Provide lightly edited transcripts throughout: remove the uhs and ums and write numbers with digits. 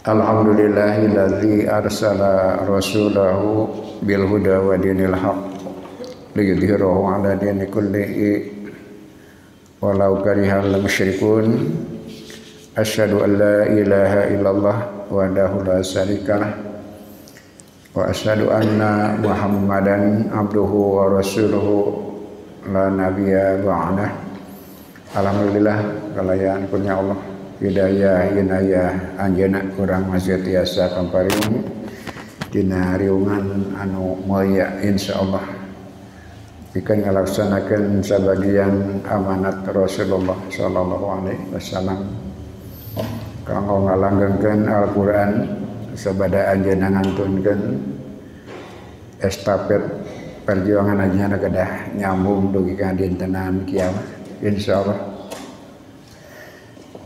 Alhamdulillahilladzi arsala rasulahu bil huda wa dinil haq liyudhhirahu 'ala dini kullihi walau karihal musyrikun. Asyhadu an la ilaha illallah wahdahu la syarikalah wa asyhadu anna Muhammadan abduhu wa rasuluhu la nabiyya ba'dah. Alhamdulillah kalayaan kurnia Allah hidayah inayah anjeunna urang masih tiasa kamparing dina riungan anu mulia insyaallah pikeun ngalaksanakeun sabagian amanat Rasulullah sallallahu alaihi wasallam kanggo ngalanggengkeun Al-Qur'an sabada anjeunna ngantunkeun estafet perjuangan anjeunna kedah nyambung dugi ka dintenan kiamat insyaallah.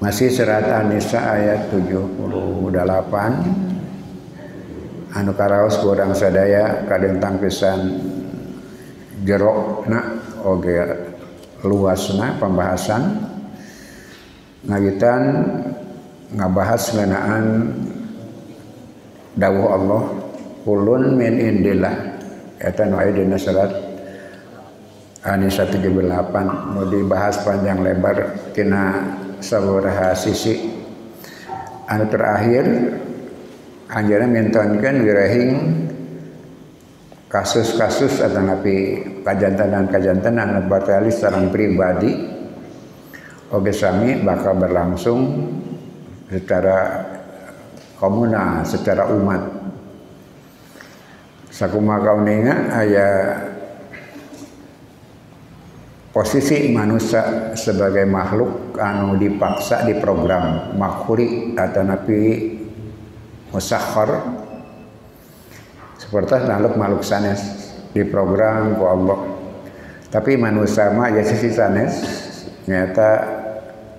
Masih surat An-Nisa ayat 78 anu karaos kurang sadaya kadentang pisan jerokna oge luasna pembahasan ngawitan ngabahas ngeunaan dawuh Allah qulun min indillah eta nu aya dina surat An-Nisa 78 nu dibahas panjang lebar tina sabaraha sisi. Anu terakhir anjeunna mintonkeun wirehing kasus-kasus atanapi kajantenan batali sareng pribadi oge sami bakal berlangsung secara komunal, secara umat. Sakumaha kauninga aya posisi manusia sebagai makhluk anu dipaksa diprogram makhuri atanapi musakhkhar seperti makhluk sanes diprogram ku Allah. Tapi manusia mah ya sisi sanes nyata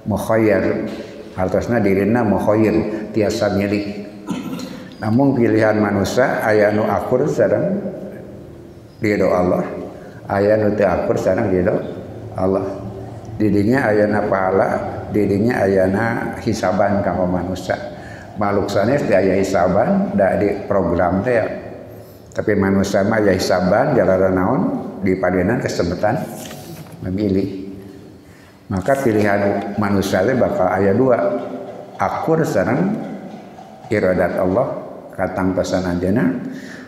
mukhayyar hartosna dirina mukhayyir tiasa milih. Namun pilihan manusia aya nu akur sareng ridho Allah, aya nu teu akur sareng ridho Allah. Didinya ayana pahala, didinya ayana hisaban kanggo manusia. Makhluk sanes teh aya hisaban da di program teh. Tapi manusia mah aya hisaban jalaran naon di padenan kesempatan memilih. Maka pilihan manusia teh bakal aya dua, akur sareng iradat Allah katang pesan anjeunna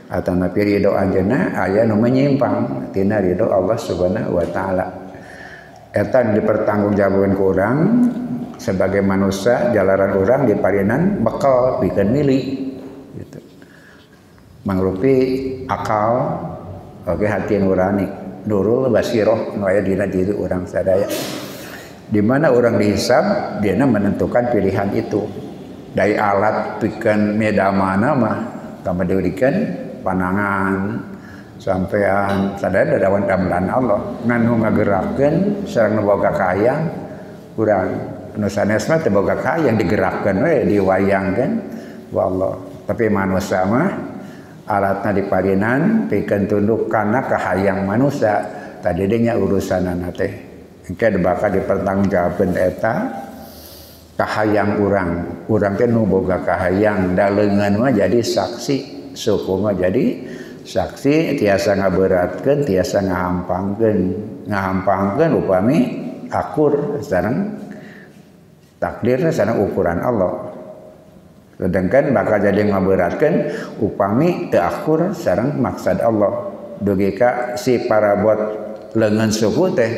atanapi ridho anjeunna aya nu menyimpang tina ridho Allah Subhanahu wa taala. Eta dipertanggungjawabkeun ku urang sebagai manusia jalaran urang di parinan bekal pikeun milih gitu. Mangrupi akal oge hati nurani nurul basiroh nu aya dina diri urang sadaya. Di mana urang dihisab dina menentukan pilihan itu. Dari alat pikeun medamana mah kamadiurikeun panangan sampean sadaya dawan damlan Allah nganu ngagerakkeun sareng nu boga kahayang urang nu sanes mah teu boga kahayang digerakkeun we diwayangkeun ku Allah. Tapi manusia mah alatna diparinan pikeun tunduk kana kahayang manusia tadi nya urusanana teh engke bakal dipertanggungjawabkeun eta kahayang urang teh nu boga kahayang daleungeun mah jadi saksi suku mah jadi saksi tiasa ngaberatkeun tiasa ngahampangkeun upami akur sareng takdirna sareng ukuran Allah. Sedangkan bakal jadi ngaberatkeun upami teu akur sareng maksad Allah. Dugi ka si parabot leungeun suku teh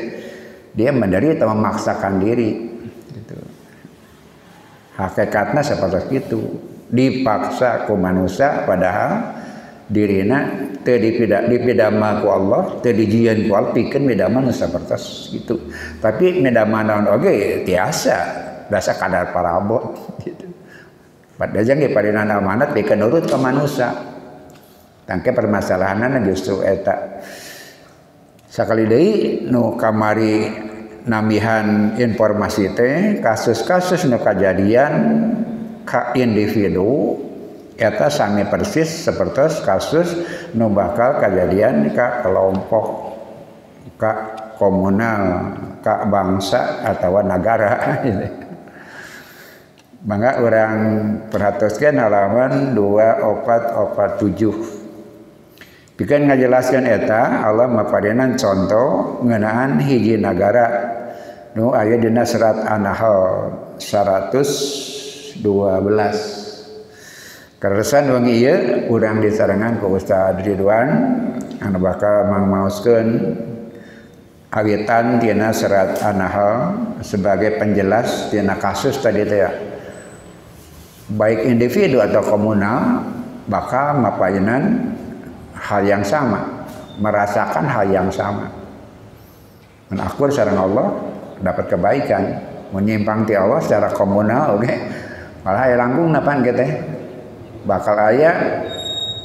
dia menderita memaksakan diri gitu. Hakikatna seperti itu, dipaksa ku manusia padahal dirina teu dipidama ku Allah, teu dijieun ku Allah pikeun midama nu sapertos gitu. Tapi midama naon oge tiasa dasa kadar parabot gitu. Padahal ge parinan amanat pikeun nurut ka manusia. Tangke permasalahanna justru eta. Sakali deui nu kamari nambihan informasi teh kasus-kasus nu kajadian ka individu eta sami persis sapertos kasus nu bakal kajadian ka kelompok, ka komunal, ka bangsa atawa negara. Mangga orang perhatikan halaman 2447. Pikeun ngajelaskeun eta Allah mapadenan contoh ngeunaan hiji nagara nu aya dina serat An-Nahl 112. Keresan wengi ieu urang disarengan ku Ustaz Ridwan anu bakal mangmaoskeun awitan tina serat An-Nahl sebagai penjelas tina kasus tadi teh ya. Baik individu atau komunal bakal mapayenan hal yang sama, merasakan hal yang sama. Menakur sareng Allah dapat kebaikan, menyimpang ti Allah secara komunal oke. Malah aya langkung napan teh bakal aya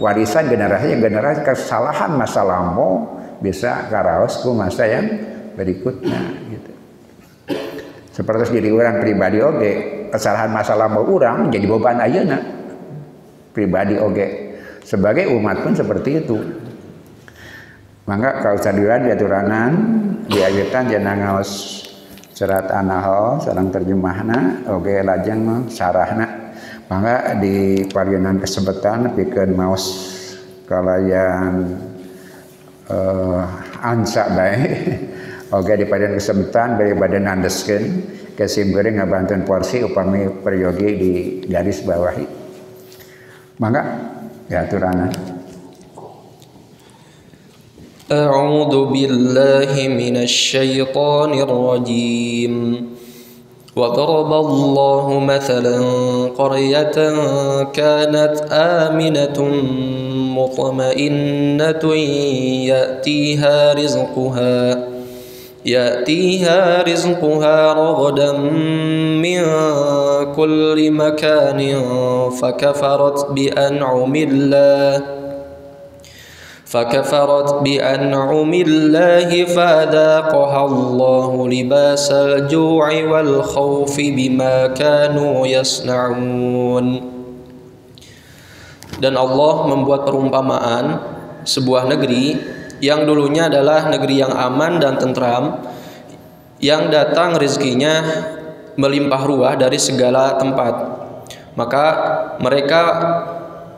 warisan generasi kesalahan masa lampau bisa karaos ku masa yang berikutnya gitu. Seperti jadi orang pribadi oge, kesalahan masa lampau orang jadi beban ayeuna pribadi oge. Sebagai umat pun seperti itu. Mangga kausadiran diaturanan diagetan cenah ngaos serat An-Nahl sareng terjemahna oge lajeng sarahna. Mangga di parieun kesempatan pikeun maos kalayan ansa bae. Oge di parieun kesempatan bari bade nandeskeun kesimbeureun ngabantuan porsi upami peryogi di garis bawahi. Mangga ya turana. A'udzu billahi minasy syaithanir rajim. Wa daraballahu mathalan qaryatan kanat aminatun mutma'innatun يأتيها رزقها رغدا من كل مكان فكفرت بأنعم الله فأذاقها الله لباس الجوع والخوف بما كانوا يصنعون. Dan Allah membuat perumpamaan sebuah negeri yang dulunya adalah negeri yang aman dan tentram, yang datang rezekinya melimpah ruah dari segala tempat. Maka mereka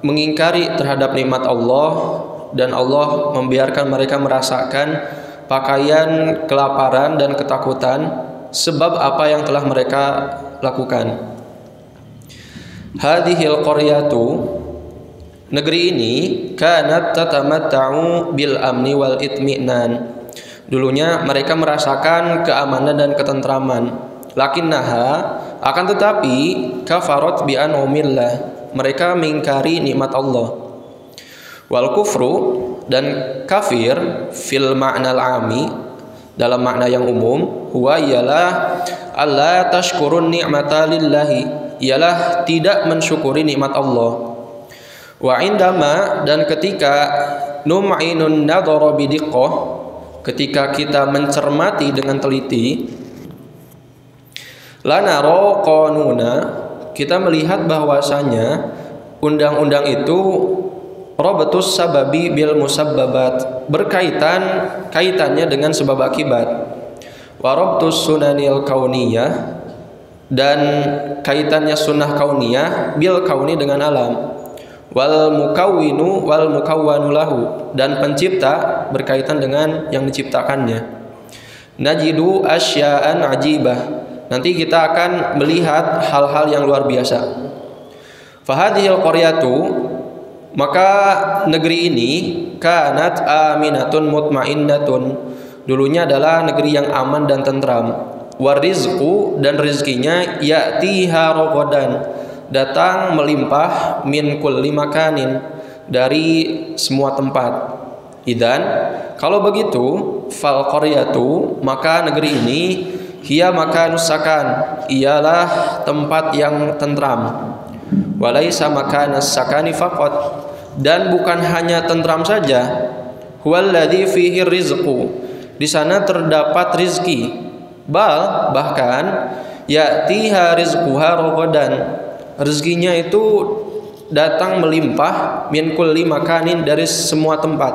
mengingkari terhadap nikmat Allah, dan Allah membiarkan mereka merasakan pakaian kelaparan dan ketakutan sebab apa yang telah mereka lakukan. Hadhil qaryatu, negeri ini kanat tatamatta'u bil amni wal itminan. Dulunya mereka merasakan keamanan dan ketentraman. Lakinnaha, akan tetapi kafarat bi an'umillah, mereka mengingkari nikmat Allah. Wal kufru, dan kafir fil ma'nal ami, dalam makna yang umum, huwa ialah alla tashkurun ni'mata lillahi, ialah tidak mensyukuri nikmat Allah. Wa indama, dan ketika num'inun nadhara bidiqqah, ketika kita mencermati dengan teliti, lanaro qanuna, kita melihat bahwasanya undang-undang itu rabatus sababi bil musabbabat, kaitannya dengan sebab akibat. Wa rabtus sunanil kauniyah, dan kaitannya sunnah kauniyah bil kauni dengan alam. Wal mukawwinu wal mukawwanu lahu, dan pencipta berkaitan dengan yang diciptakannya. Najidu asya'an ajibah, nanti kita akan melihat hal-hal yang luar biasa. Fahadhil qaryatu, maka negeri ini kanat aminatun mutmainnatun, dulunya adalah negeri yang aman dan tentram. Warizqu, dan rezekinya ya'tiha ragadan, datang melimpah min kulli makanin, dari semua tempat. Idan, kalau begitu, fal qaryatu, maka negeri ini hiya makanus sakan, ialah tempat yang tentram. Walaisa makanas sakani faqat, dan bukan hanya tentram saja. Huwallazi fihi rizqu, di sana terdapat rizki. Bahkan ya'tiha rizquha ragadan, rezekinya itu datang melimpah min kulli makanin, dari semua tempat.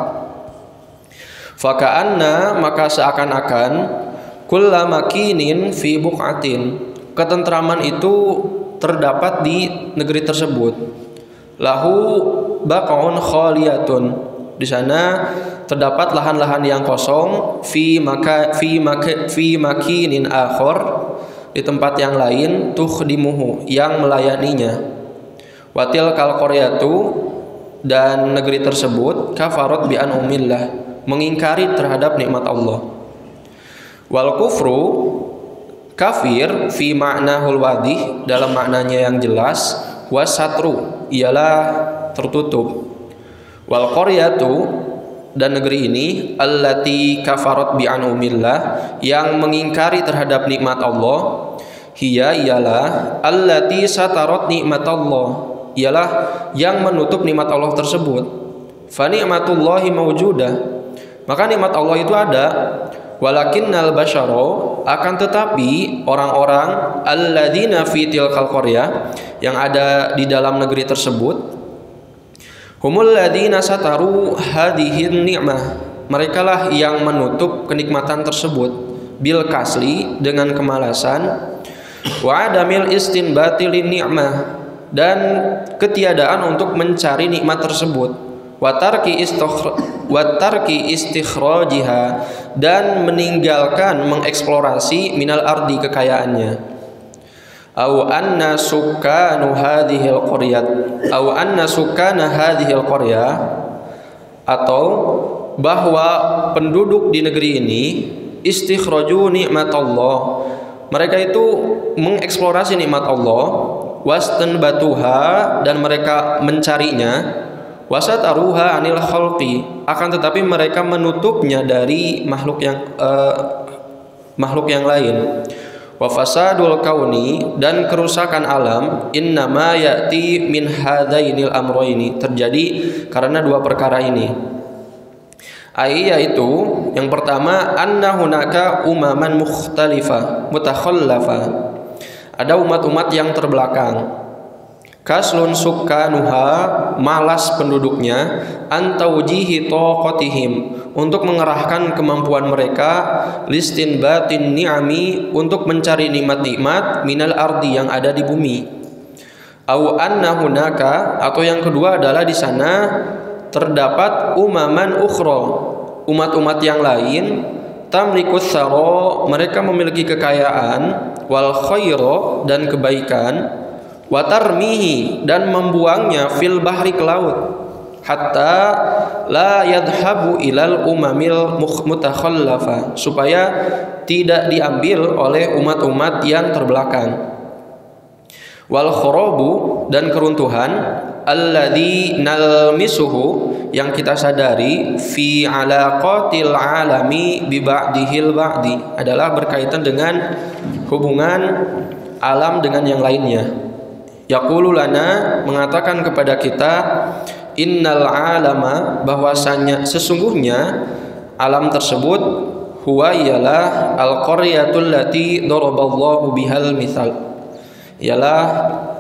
Faka'anna, maka seakan-akan kulla makinin fi buqatin, ketentraman itu terdapat di negeri tersebut. Lahu baqaun khaliyatun. Di sana terdapat lahan-lahan yang kosong fi makinin akhar, di tempat yang lain, tukhdimuhu, yang melayaninya. Watil kal qaryatu, dan negeri tersebut, kafarat bi an'umillah, mengingkari terhadap nikmat Allah. Wal kufru, kafir, fi ma'nahul wadih, dalam maknanya yang jelas, wasatru, ialah tertutup. Wal qaryatu, dan negeri ini, allati kafarat bi an'umillah, yang mengingkari terhadap nikmat Allah, hiya, ialah allati satarat nikmat Allah, ialah yang menutup nikmat Allah tersebut. Fa ni'matullahi mawjudah, maka nikmat Allah itu ada. Walakinnal basyara, akan tetapi orang-orang, alladzina fi tilkal qaryah, yang ada di dalam negeri tersebut, humul ladzina sataru hadhihin ni'mah, merekalah yang menutup kenikmatan tersebut, bil kasli, dengan kemalasan, wa adamil istinbati lin ni'mah, dan ketiadaan untuk mencari nikmat tersebut, wa tarki istikhrajiha, dan meninggalkan mengeksplorasi minal ardi, kekayaannya. Au anna sukkanu hadhil qaryat, au anna sukkana hadhil qaryah, atau bahwa penduduk di negeri ini, istikhraju nikmatallah, mereka itu mengeksplorasi nikmat Allah, wastanbatuha, dan mereka mencarinya, wasataruha anil khalqi, akan tetapi mereka menutupnya dari makhluk yang lain. Wa fasadul kauni, dan kerusakan alam, innama ya'ti min hadainil amroini, terjadi karena dua perkara ini. Yaitu yang pertama, anna hunaka umaman mutakhallafa, ada umat-umat yang terbelakang, kaslun sukkanuha, malas penduduknya, antaujihi taqatihim, untuk mengerahkan kemampuan mereka, listinbatin ni'ami, untuk mencari nikmat-nikmat, minal ardi, yang ada di bumi. Au anna hunaka, atau yang kedua adalah di sana terdapat umaman ukhra, umat-umat yang lain, tamlikus saro, mereka memiliki kekayaan, wal khaira, dan kebaikan, watarmihi, dan membuangnya, fil bahri, ke laut, hatta la yadhabu ilal umamil mutakhallafa, supaya tidak diambil oleh umat-umat yang terbelakang. Wal kharabu, dan keruntuhan, alladzi nalmisuhu, yang kita sadari, fi alaqatil alami bi ba'dihil ba'di, adalah berkaitan dengan hubungan alam dengan yang lainnya. Yaqulu lana, mengatakan kepada kita, innal alama, bahwasanya sesungguhnya alam tersebut, huwa, ialah al-qaryatul lati daraballahu bihal mithal, ialah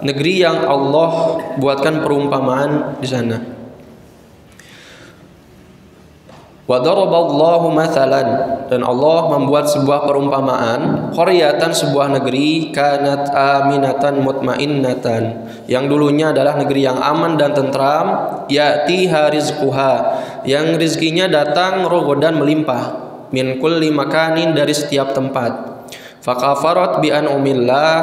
negeri yang Allah buatkan perumpamaan di sana. Wa daraballahu mathalan, dan Allah membuat sebuah perumpamaan, qaryatan, sebuah negeri, kanat aminatan mutmainnatan, yang dulunya adalah negeri yang aman dan tentram, ya'tiha rizquha, yang rizkinya datang rogodan melimpah, min kulli makanin, dari setiap tempat. Fakafarat bi an'umillah,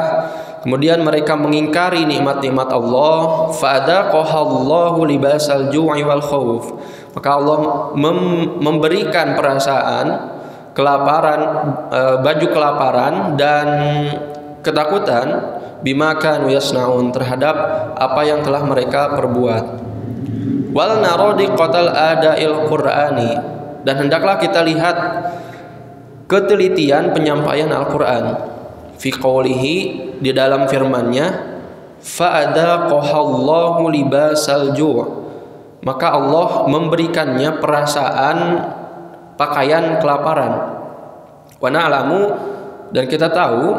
kemudian mereka mengingkari nikmat-nikmat Allah, fa'adaqahallahu libasal ju'i wal khauf, maka Allah memberikan perasaan kelaparan, baju kelaparan dan ketakutan, bima kanu yasnaun, terhadap apa yang telah mereka perbuat. Wal narodi qatal adail qur'ani, dan hendaklah kita lihat ketelitian penyampaian Al-Qur'an, fi qawlihi, di dalam firman-Nya, fa'adaqahallahu libasal ju', maka Allah memberikannya perasaan pakaian kelaparan. Wa na'lamu, dan kita tahu,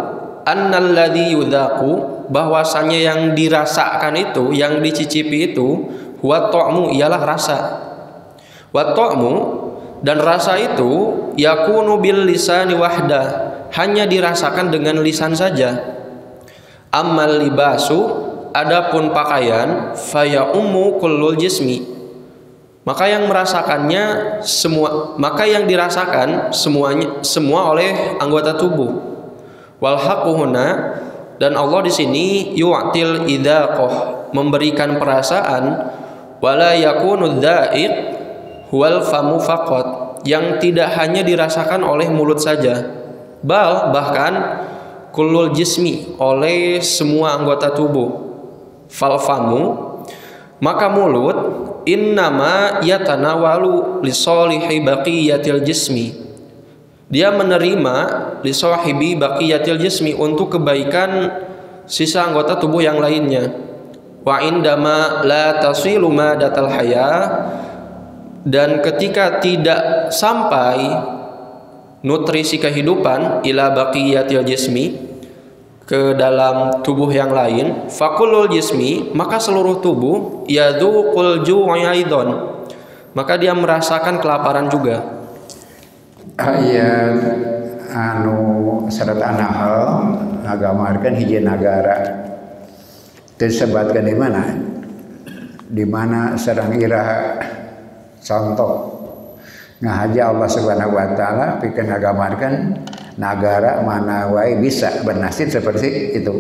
annalladzi yudzaku, bahwasanya yang dirasakan itu, yang dicicipi itu, huwa ta'mu, ialah rasa. Wa ta'mu, dan rasa itu, yakunu bil lisani wahda, hanya dirasakan dengan lisan saja. Ammal libasu, adapun pakaian, faya ummu kullul jismi, maka yang merasakannya semua, maka yang dirasakan semua oleh anggota tubuh. Wal haquhuna, dan Allah di sini yu'til idzaqah, memberikan perasaan, wala yakunu dzaiq huwal famu faqat, yang tidak hanya dirasakan oleh mulut saja, bahkan kullul jismi, oleh semua anggota tubuh. Fal famu, maka mulut, innama yatanawalu li solihi baqiyatil jismi, dia menerima li sahibi baqiyatil jismi, untuk kebaikan sisa anggota tubuh yang lainnya. Wa indama la tasilu madatal haya, dan ketika tidak sampai nutrisi kehidupan ila baqiyatil jismi, ke dalam tubuh yang lain, fakulul jismi, maka seluruh tubuh, yadzuqul ju'i aidon, maka dia merasakan kelaparan juga. Ayat surat An-Nahl ngagambarkeun hiji nagara disebutkan di mana sareng iraha contoh ngahaja Allah Subhanahu wa taala pikeun ngagambarkeun negara mana wae bisa bernasib seperti itu.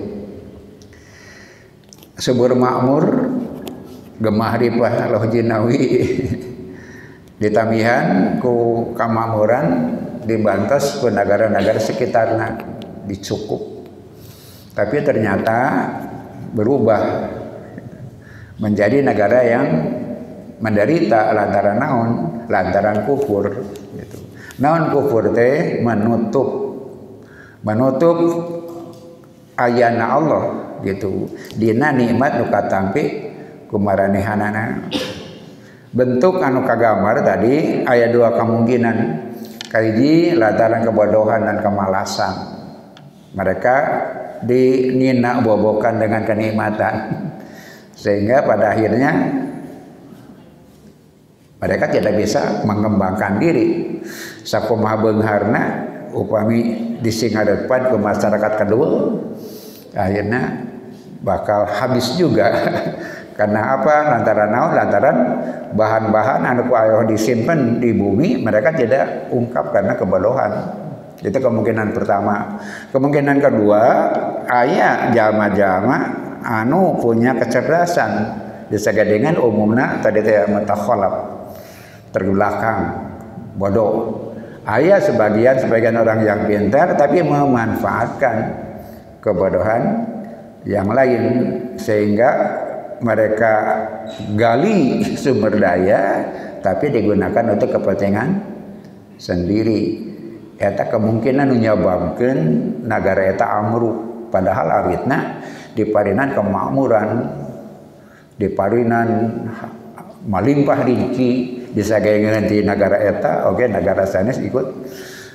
Subur makmur, gemah ripah loh jinawi, ditamihan ku kamakmuran dibantos ke negara-negara sekitarnya dicukup. Tapi ternyata berubah menjadi negara yang menderita lantaran naon? Lantaran kufur gitu. Naon kufur teh? Menutup ayana Allah gitu. Dina nikmat nu katampi kumaranehanana. Bentuk anu kagambar tadi aya dua kemungkinan. Kahiji lantaran kebodohan dan kemalasan. Mereka dinina bobokan dengan kenikmatan. Sehingga pada akhirnya mereka tidak bisa mengembangkan diri. Sakumaha beungharna upami disingadepan ke masyarakat kedua, akhirnya bakal habis juga. Karena apa? Lantaran bahan-bahan anu aya disimpan di bumi mereka tidak ungkap karena kebodohan. Itu kemungkinan pertama. Kemungkinan kedua, aya jalma-jalma anu punya kecerdasan disagedengan umumna tadi teh mutakhalaf, terbelakang, bodoh. Aya sebagian orang yang pintar tapi memanfaatkan kebodohan yang lain sehingga mereka gali sumber daya tapi digunakan untuk kepentingan sendiri. Eta kemungkinan menyebabkan negara eta amruk, padahal aritna diparinan kemakmuran, diparinan malimpah rezeki, bisa kayak di negara eta, oke, negara sanes ikut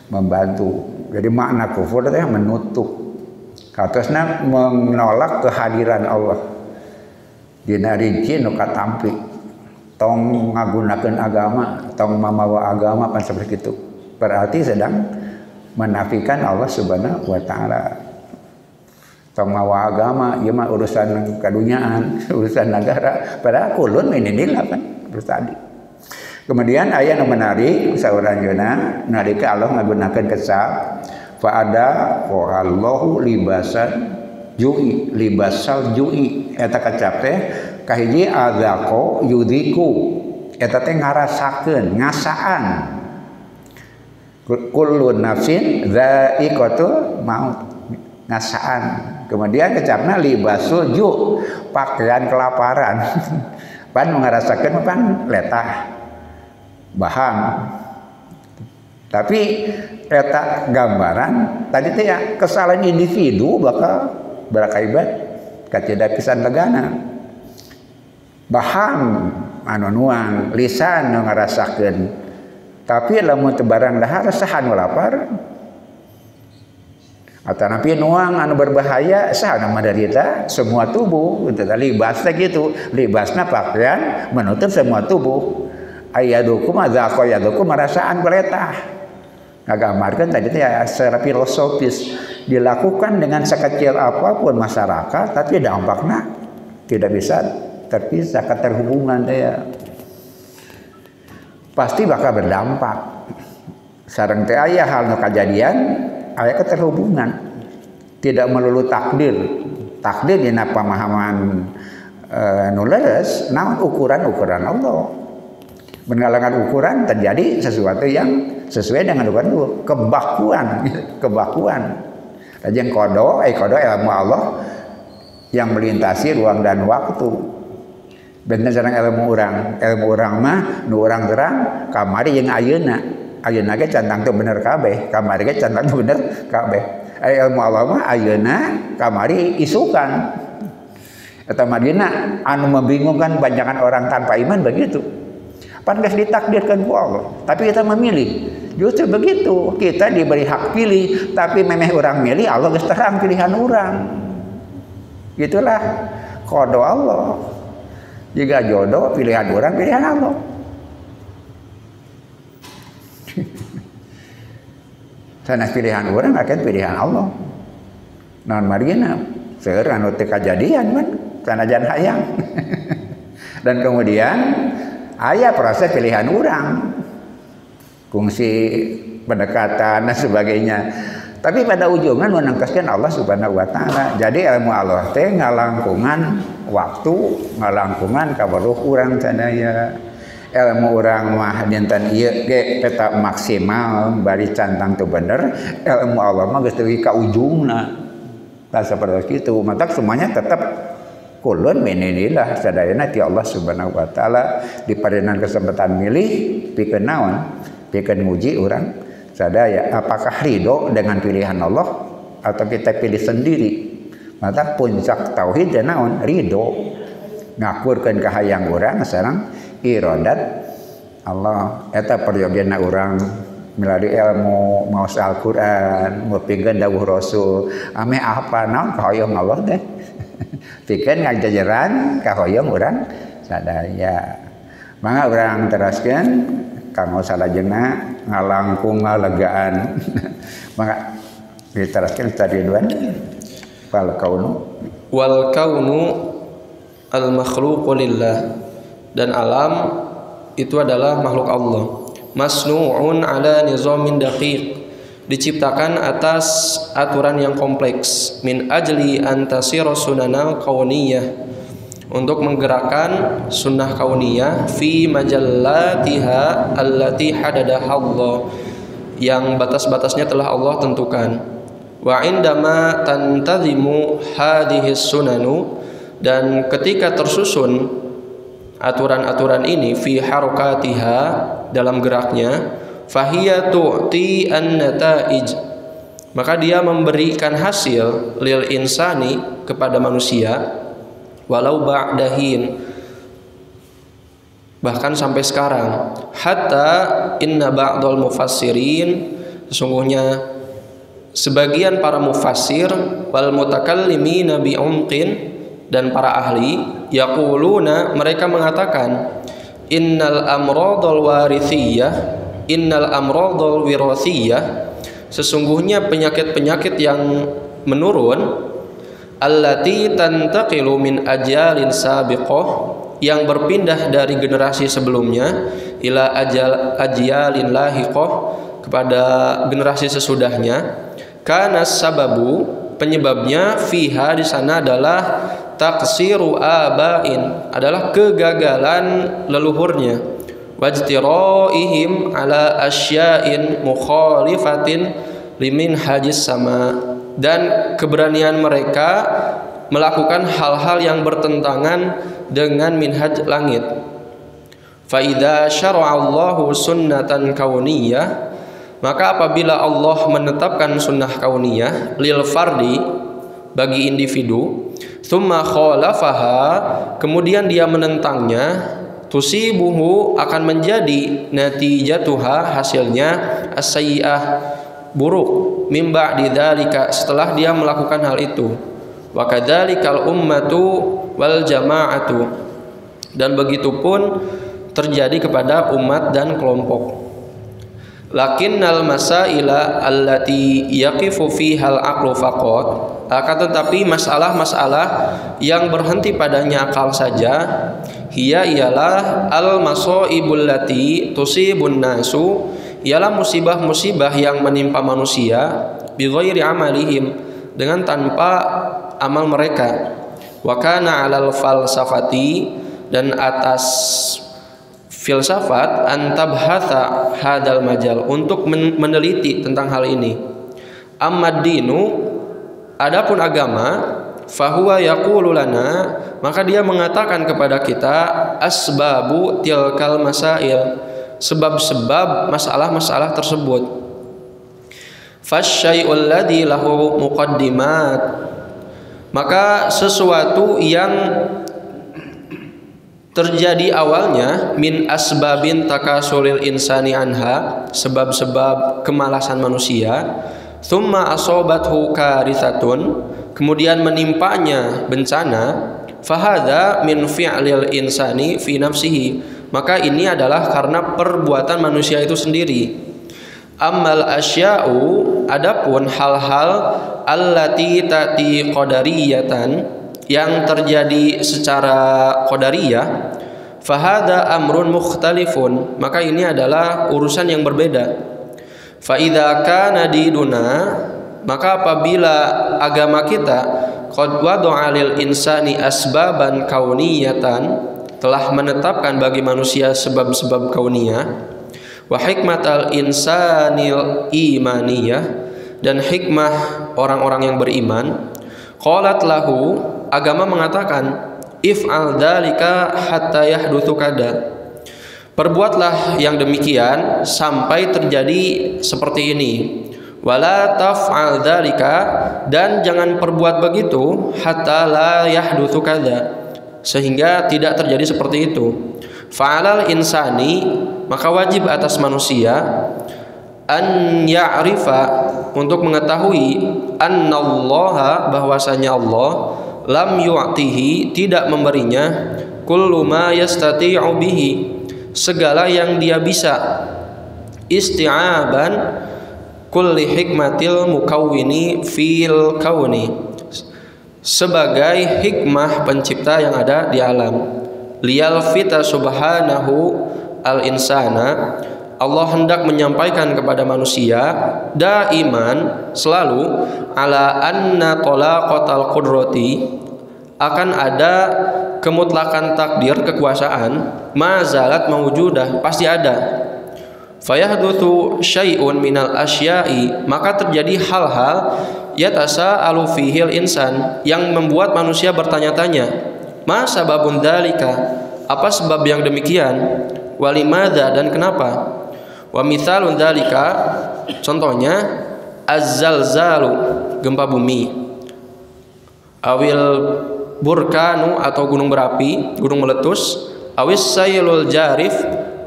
membantu. Jadi makna kufur itu menutup, katosna menolak kehadiran Allah. Dina rizki nu katampi, tong ngagunakeun agama, tong mamawa agama kan seperti itu. Berarti sedang menafikan Allah Subhanahu wa taala. Tong mawa agama, ieu mah urusan kadunyaan, urusan negara. Padahal kulun mininilah kan tadi. Kemudian ayat yang menarik sauranjeuna nalika Allah ngagunakeun kesal fa ada wa Allahu libasan ju'i, libasal ju'i eta kecap teh kahiji adzaqo yudziku eta teh ngarasakeun ngasaan kullu nafsin dha'iqatul maut ngasaan. Kemudian kecapna libasul ju' pakaian kelaparan pan ngarasakeun pan letah bahan. Tapi eta gambaran tadi teh ya kesalahan individu bakal berakibat katidak pisan legana. Bahan anu nuang, lisan nu ngarasakeun. Tapi lamun teu barang dahar saha nu lapar? Atanapi nuang anu berbahaya saha nu menderita? Semua tubuh. Itu libasna gitu. Libasna pakaian menutup semua tubuh. Ayadukum adzaqa yadukum merasaan beletah. Ngagambarkan tadi itu ya secara filosofis, dilakukan dengan sekecil apapun masyarakat, tapi dampaknya tidak bisa terpisah, keterhubungan ya. Pasti bakal berdampak. Sareng teh aya hal nu kajadian, aya keterhubungan. Tidak melulu takdir. Takdir dina pemahaman nu leres, naon ukuran-ukuran Allah. Mengalangan ukuran terjadi sesuatu yang sesuai dengan ukuran itu, kebakuan. Lajeng kodo ilmu Allah yang melintasi ruang dan waktu. Bener sareng ilmu urang mah nu urang terang kamari jeung ayeuna ge cantang teu bener kabeh, kamari ge cantang teu bener kabeh. Ilmu Allah mah ayeuna kamari isukan. Eta madina anu membingungkan banyakan orang tanpa iman begitu. Pantas ditakdirkan ku Allah, tapi kita memilih. Justru begitu, kita diberi hak pilih, tapi memeh orang milih, Allah geus terang pilihan orang. Gitulah kodo Allah. Jika jodoh pilihan orang, pilihan Allah. Sanes pilihan orang akan pilihan Allah. Non margina seueur anu teu kajadian man sanajan hayang. Dan kemudian aya proses pilihan orang, fungsi pendekatan dan sebagainya. Tapi pada ujungnya menangkaskan Allah Subhanahu wa taala. Jadi ilmu Allah teh ngalangkungan waktu, ngalangkungan kaweruh urang sadaya. Ilmu urang mah dinten ieu ge eta maksimal bari cantang teu bener, ilmu Allah mah geus teuing ka ujungna. Tah saperti kitu, maka semuanya tetap kulun minillah sadayana ti Allah Subhanahu wa taala diparenan kesempatan milih pikeun naon? Pikeun nguji urang sadaya apakah ridho dengan pilihan Allah atau kita pilih sendiri. Maka puncak tauhid teh naon? Ridho. Ngakurkeun ka hayang urang sareng iradat Allah. Eta peryogianna urang melalui ilmu maos Al-Qur'an, mupikeun dawuh Rasul, ame apa naon kahoyong Allah teh. Pikeun ngajajaran kahoyong urang sadaya. Mangga urang teraskeun kanggo salajengna ngalangkung ngalegaan. Maka diteraskeun tadi duan wal kaunu al makhluqu lillah, dan alam itu adalah makhluk Allah. Masnu'un ala nizamin daqiq, diciptakan atas aturan yang kompleks. Min ajli antasira sunana kauniyah, untuk menggerakkan sunnah kauniyah. Fi majallatiha allati hadadaha Allah, yang batas-batasnya telah Allah tentukan. Wa indama tantazimu hadhihi sunanu, dan ketika tersusun aturan-aturan ini fi harokatiha, dalam geraknya, fahiya tu'ti an-nataij, maka dia memberikan hasil lil insani, kepada manusia, walau ba'dahin, bahkan sampai sekarang. Hatta inna ba'dal mufassirin, sesungguhnya sebagian para mufassir, wal mutakallimina bi umqin, dan para ahli, yaquluna, mereka mengatakan, innal amradul wirathiyah, sesungguhnya penyakit-penyakit yang menurun, allati tantaqilu min ajalin sabiqah, yang berpindah dari generasi sebelumnya, ila ajalin lahiqah, kepada generasi sesudahnya. Kana sababu, penyebabnya, fiha, di sana adalah taksiru abain, adalah kegagalan leluhurnya, wajtiraihim ala asya'in mukhalifatin limin hajis sama, dan keberanian mereka melakukan hal-hal yang bertentangan dengan minhaj langit. Fa idza syara'allahu sunnatan kauniyah, maka apabila Allah menetapkan sunnah kauniyah lil fardi, bagi individu, tsumma khalafaha, kemudian dia menentangnya, tusibuhu, akan menjadi natijatuha, hasilnya, as-sayyi'ah, buruk, mim ba'di dzalika, setelah dia melakukan hal itu. Wa kadzalikal ummatu wal jama'atu, dan begitupun terjadi kepada umat dan kelompok. Lakinnal masaila allati yaqifu fiha al-aqlu faqat, akan tetapi masalah-masalah yang berhenti padanya akal saja, hiya ialah al-masaibul lati tusibun nasu, ialah musibah-musibah yang menimpa manusia bi ghairi amalihim, dengan tanpa amal mereka. Wa kana 'alal falsafati, dan atas filsafat, antabhatha hadal majal, untuk meneliti tentang hal ini. Amma dinu, adapun agama, fahuwa yaqulu lana, maka dia mengatakan kepada kita, asbabu tilkal masail, sebab-sebab masalah-masalah tersebut. Fasyai'ul ladzi lahu muqaddimat, maka sesuatu yang terjadi awalnya min asbabin takasulil insani anha, sebab-sebab kemalasan manusia, thumma asobathu karithatun, kemudian menimpanya bencana, fahadha min fi'lil insani fi nafsihi, maka ini adalah karena perbuatan manusia itu sendiri. Ammal asya'u, adapun hal-hal allati ta'ti qadariyatan, yang terjadi secara qadariyah, fahada amrun mukhtalifun, maka ini adalah urusan yang berbeda. Fa idza kana dinuna, maka apabila agama kita qad wada'a lil insani asbaban kauniyatan, telah menetapkan bagi manusia sebab-sebab kauniyah, wa hikmatal insanil imaniyah, dan hikmah orang-orang yang beriman, qalat lahu, agama mengatakan, if'al dzalika hatta yahdutsu kada, perbuatlah yang demikian sampai terjadi seperti ini. Wala taf'al dzalika, dan jangan perbuat begitu, hatta la yahdutsu kada, sehingga tidak terjadi seperti itu. Fa'alal insani, maka wajib atas manusia, an ya'rifa, untuk mengetahui, annallaha, bahwasanya Allah, lam yu'tihi, tidak memberinya, kullu ma yastati'u bihi, segala yang dia bisa, isti'aban kulli hikmatil mukawwini fil kauni, sebagai hikmah pencipta yang ada di alam. Liyalfita subhanahu al insana, Allah hendak menyampaikan kepada manusia, daiman, selalu, ala anna talaqatal qudrati, akan ada kemutlakan takdir kekuasaan, mazalat mawjudah, pasti ada. Fayahdutsu syai'un minal asya'i, maka terjadi hal-hal yatasa'alu fihil insan, yang membuat manusia bertanya-tanya, ma sababun dzalika, apa sebab yang demikian, walimadza, dan kenapa. Wa mithalun dzalika, contohnya, az-zalzalu, gempa bumi, awil burkanu, atau gunung berapi, gunung meletus, awis saylul jarif,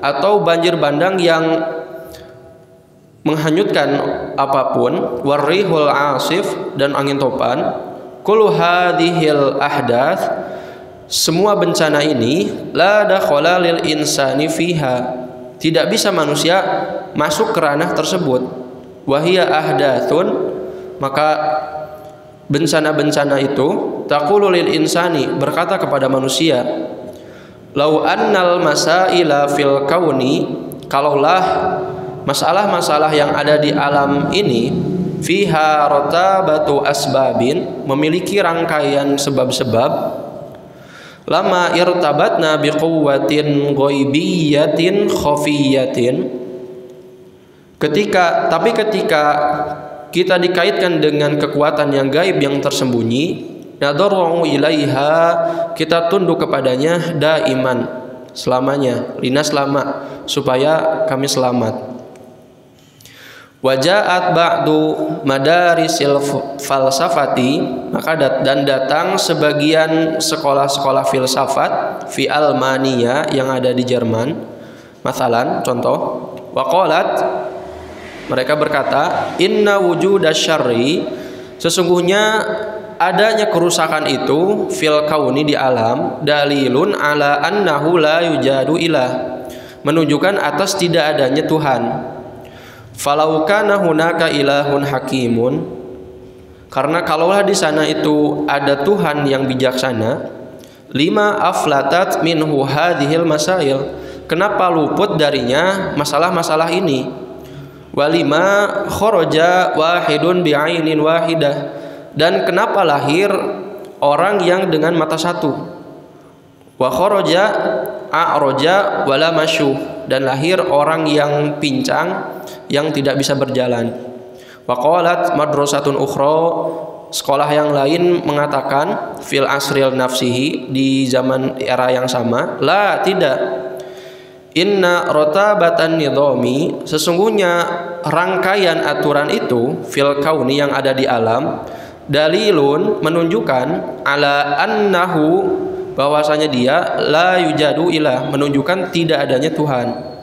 atau banjir bandang yang menghanyutkan apapun, warrihul asif, dan angin topan. Kullu hadhil ahdath, semua bencana ini, la dakhala lil insani fiha, tidak bisa manusia masuk ke ranah tersebut. Wahia ahdathun, maka bencana-bencana itu, taqulu lil insani, berkata kepada manusia, lau annal masaila fil kauni, kalaulah masalah-masalah yang ada di alam ini, fiha rotabatu asbabin, memiliki rangkaian sebab-sebab, lama irtabatna biquwwatin ghaibiyatin khafiyatin, ketika kita dikaitkan dengan kekuatan yang gaib yang tersembunyi, nadarru ilaiha, kita tunduk kepadanya, daiman, selamanya, linas lama, supaya kami selamat. Wajaat ba'du madarisil falsafati, maka dan datang sebagian sekolah-sekolah filsafat fi Almania, yang ada di Jerman. Masalan, contoh, waqalat, mereka berkata, inna wujudasyarri, sesungguhnya adanya kerusakan itu, fil kauni, di alam, dalilun ala annahu la yujadu ilah, menunjukkan atas tidak adanya Tuhan. Falau kana hunaka ilahun hakimun, karena kalaulah di sana itu ada Tuhan yang bijaksana, lima aflatat minhu hadhil masail, kenapa luput darinya masalah-masalah ini? Walima kharaja wahidun bi'ainin wahidah, dan kenapa lahir orang yang dengan mata satu? Wa kharaja a'raja wala masyuh, dan lahir orang yang pincang yang tidak bisa berjalan. Wa qalat madrasatun ukhra, sekolah yang lain mengatakan fil asril nafsihi, di zaman era yang sama, la tidak, inna rotabatan nidhami, sesungguhnya rangkaian aturan itu, fil kauni yang ada di alam, dalilun menunjukkan, ala annahu bahwasanya dia, la yujadu ilah menunjukkan tidak adanya Tuhan.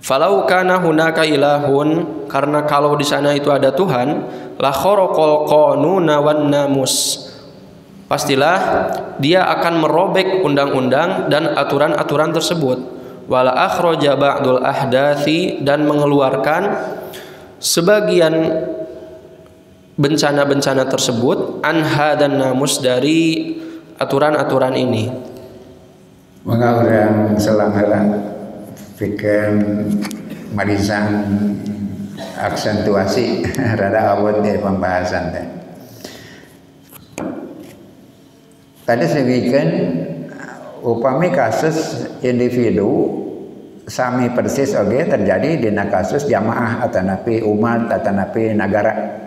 Falau kana hunaka ilahun, karena kalau di sana itu ada Tuhan, la kharaqal qanuna wan namus, pastilah dia akan merobek undang-undang dan aturan-aturan tersebut. Wala akhraja ba'dul ahdathi, dan mengeluarkan sebagian bencana-bencana tersebut, anha dan namus, dari aturan-aturan ini. Maka orang selang-selang bikin marisan aksentuasi rada awal dari pembahasan tadi. Tadi saya bikin upami kasus individu sami persis oge terjadi di kasus jamaah atau napi umat atau napi negara.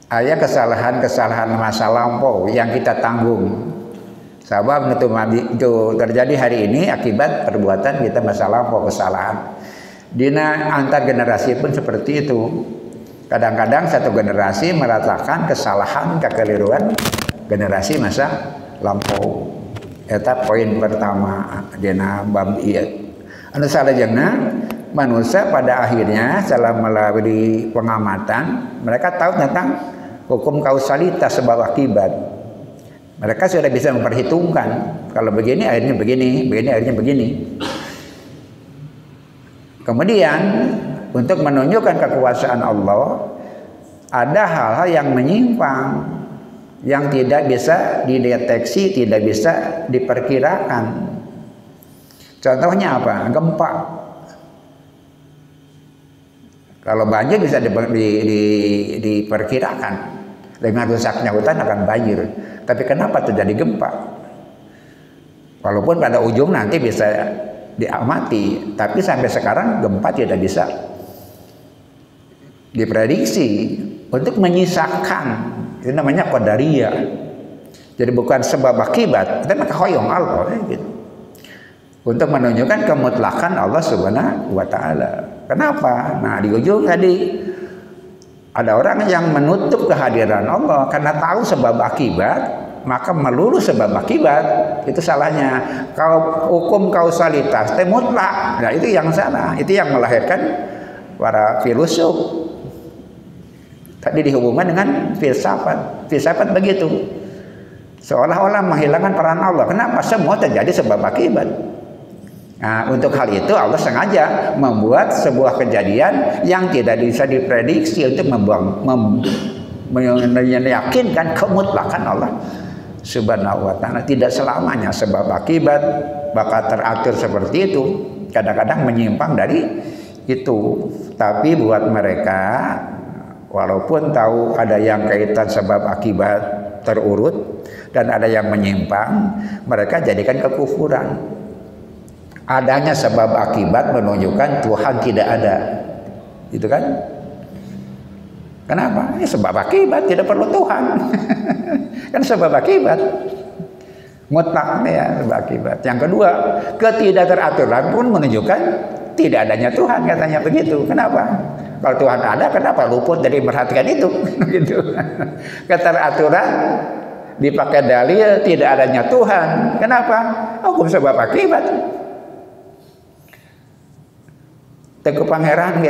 Aya kesalahan-kesalahan masa lampau yang kita tanggung. Sabab itu terjadi hari ini akibat perbuatan kita masa lampau, kesalahan. Dina antar generasi pun seperti itu. Kadang-kadang satu generasi merasakan kesalahan, kekeliruan generasi masa lampau. Eta poin pertama dina bab ieu. Anu salajengna manusia pada akhirnya setelah melalui pengamatan, mereka tahu tentang hukum kausalitas sebab akibat. Mereka sudah bisa memperhitungkan kalau begini akhirnya begini, begini akhirnya begini. Kemudian untuk menunjukkan kekuasaan Allah, ada hal-hal yang menyimpang, yang tidak bisa dideteksi, tidak bisa diperkirakan. Contohnya apa? Gempa. Kalau banjir bisa diperkirakan. Dengan rusaknya hutan akan banjir. Tapi kenapa terjadi gempa? Walaupun pada ujung nanti bisa diamati, tapi sampai sekarang gempa tidak bisa diprediksi. Untuk menyisakan, itu namanya qadariyah. Jadi bukan sebab akibat, itu maka hoyong Allah gitu. Untuk menunjukkan kemutlakan Allah Subhanahu wa taala. Kenapa? Nah, di ujung tadi ada orang yang menutup kehadiran Allah karena tahu sebab akibat, maka melulu sebab akibat. Itu salahnya. Kalau hukum kausalitas mutlak, nah itu yang salah. Itu yang melahirkan para filosof. Tadi dihubungkan dengan filsafat. Filsafat begitu. Seolah-olah menghilangkan peran Allah. Kenapa? Semua terjadi sebab akibat. Nah, untuk hal itu Allah sengaja membuat sebuah kejadian yang tidak bisa diprediksi untuk meyakinkan kemutlakan Allah Subhanahu wa taala. Tidak selamanya sebab akibat bakal teratur seperti itu. Kadang-kadang menyimpang dari itu. Tapi buat mereka, walaupun tahu ada yang kaitan sebab akibat terurut dan ada yang menyimpang, mereka jadikan kekufuran. Adanya sebab akibat menunjukkan Tuhan tidak ada. Itu kan? Kenapa? Ini sebab akibat, tidak perlu Tuhan. Kan sebab akibat. Mutlak ya sebab akibat. Yang kedua, ketidakteraturan pun menunjukkan tidak adanya Tuhan, katanya begitu. Kenapa? Kalau Tuhan ada, kenapa luput dari memperhatikan itu? Gitu. Keteraturan dipakai dalil tidak adanya Tuhan. Kenapa? Hukum sebab akibat. Teguh pangeran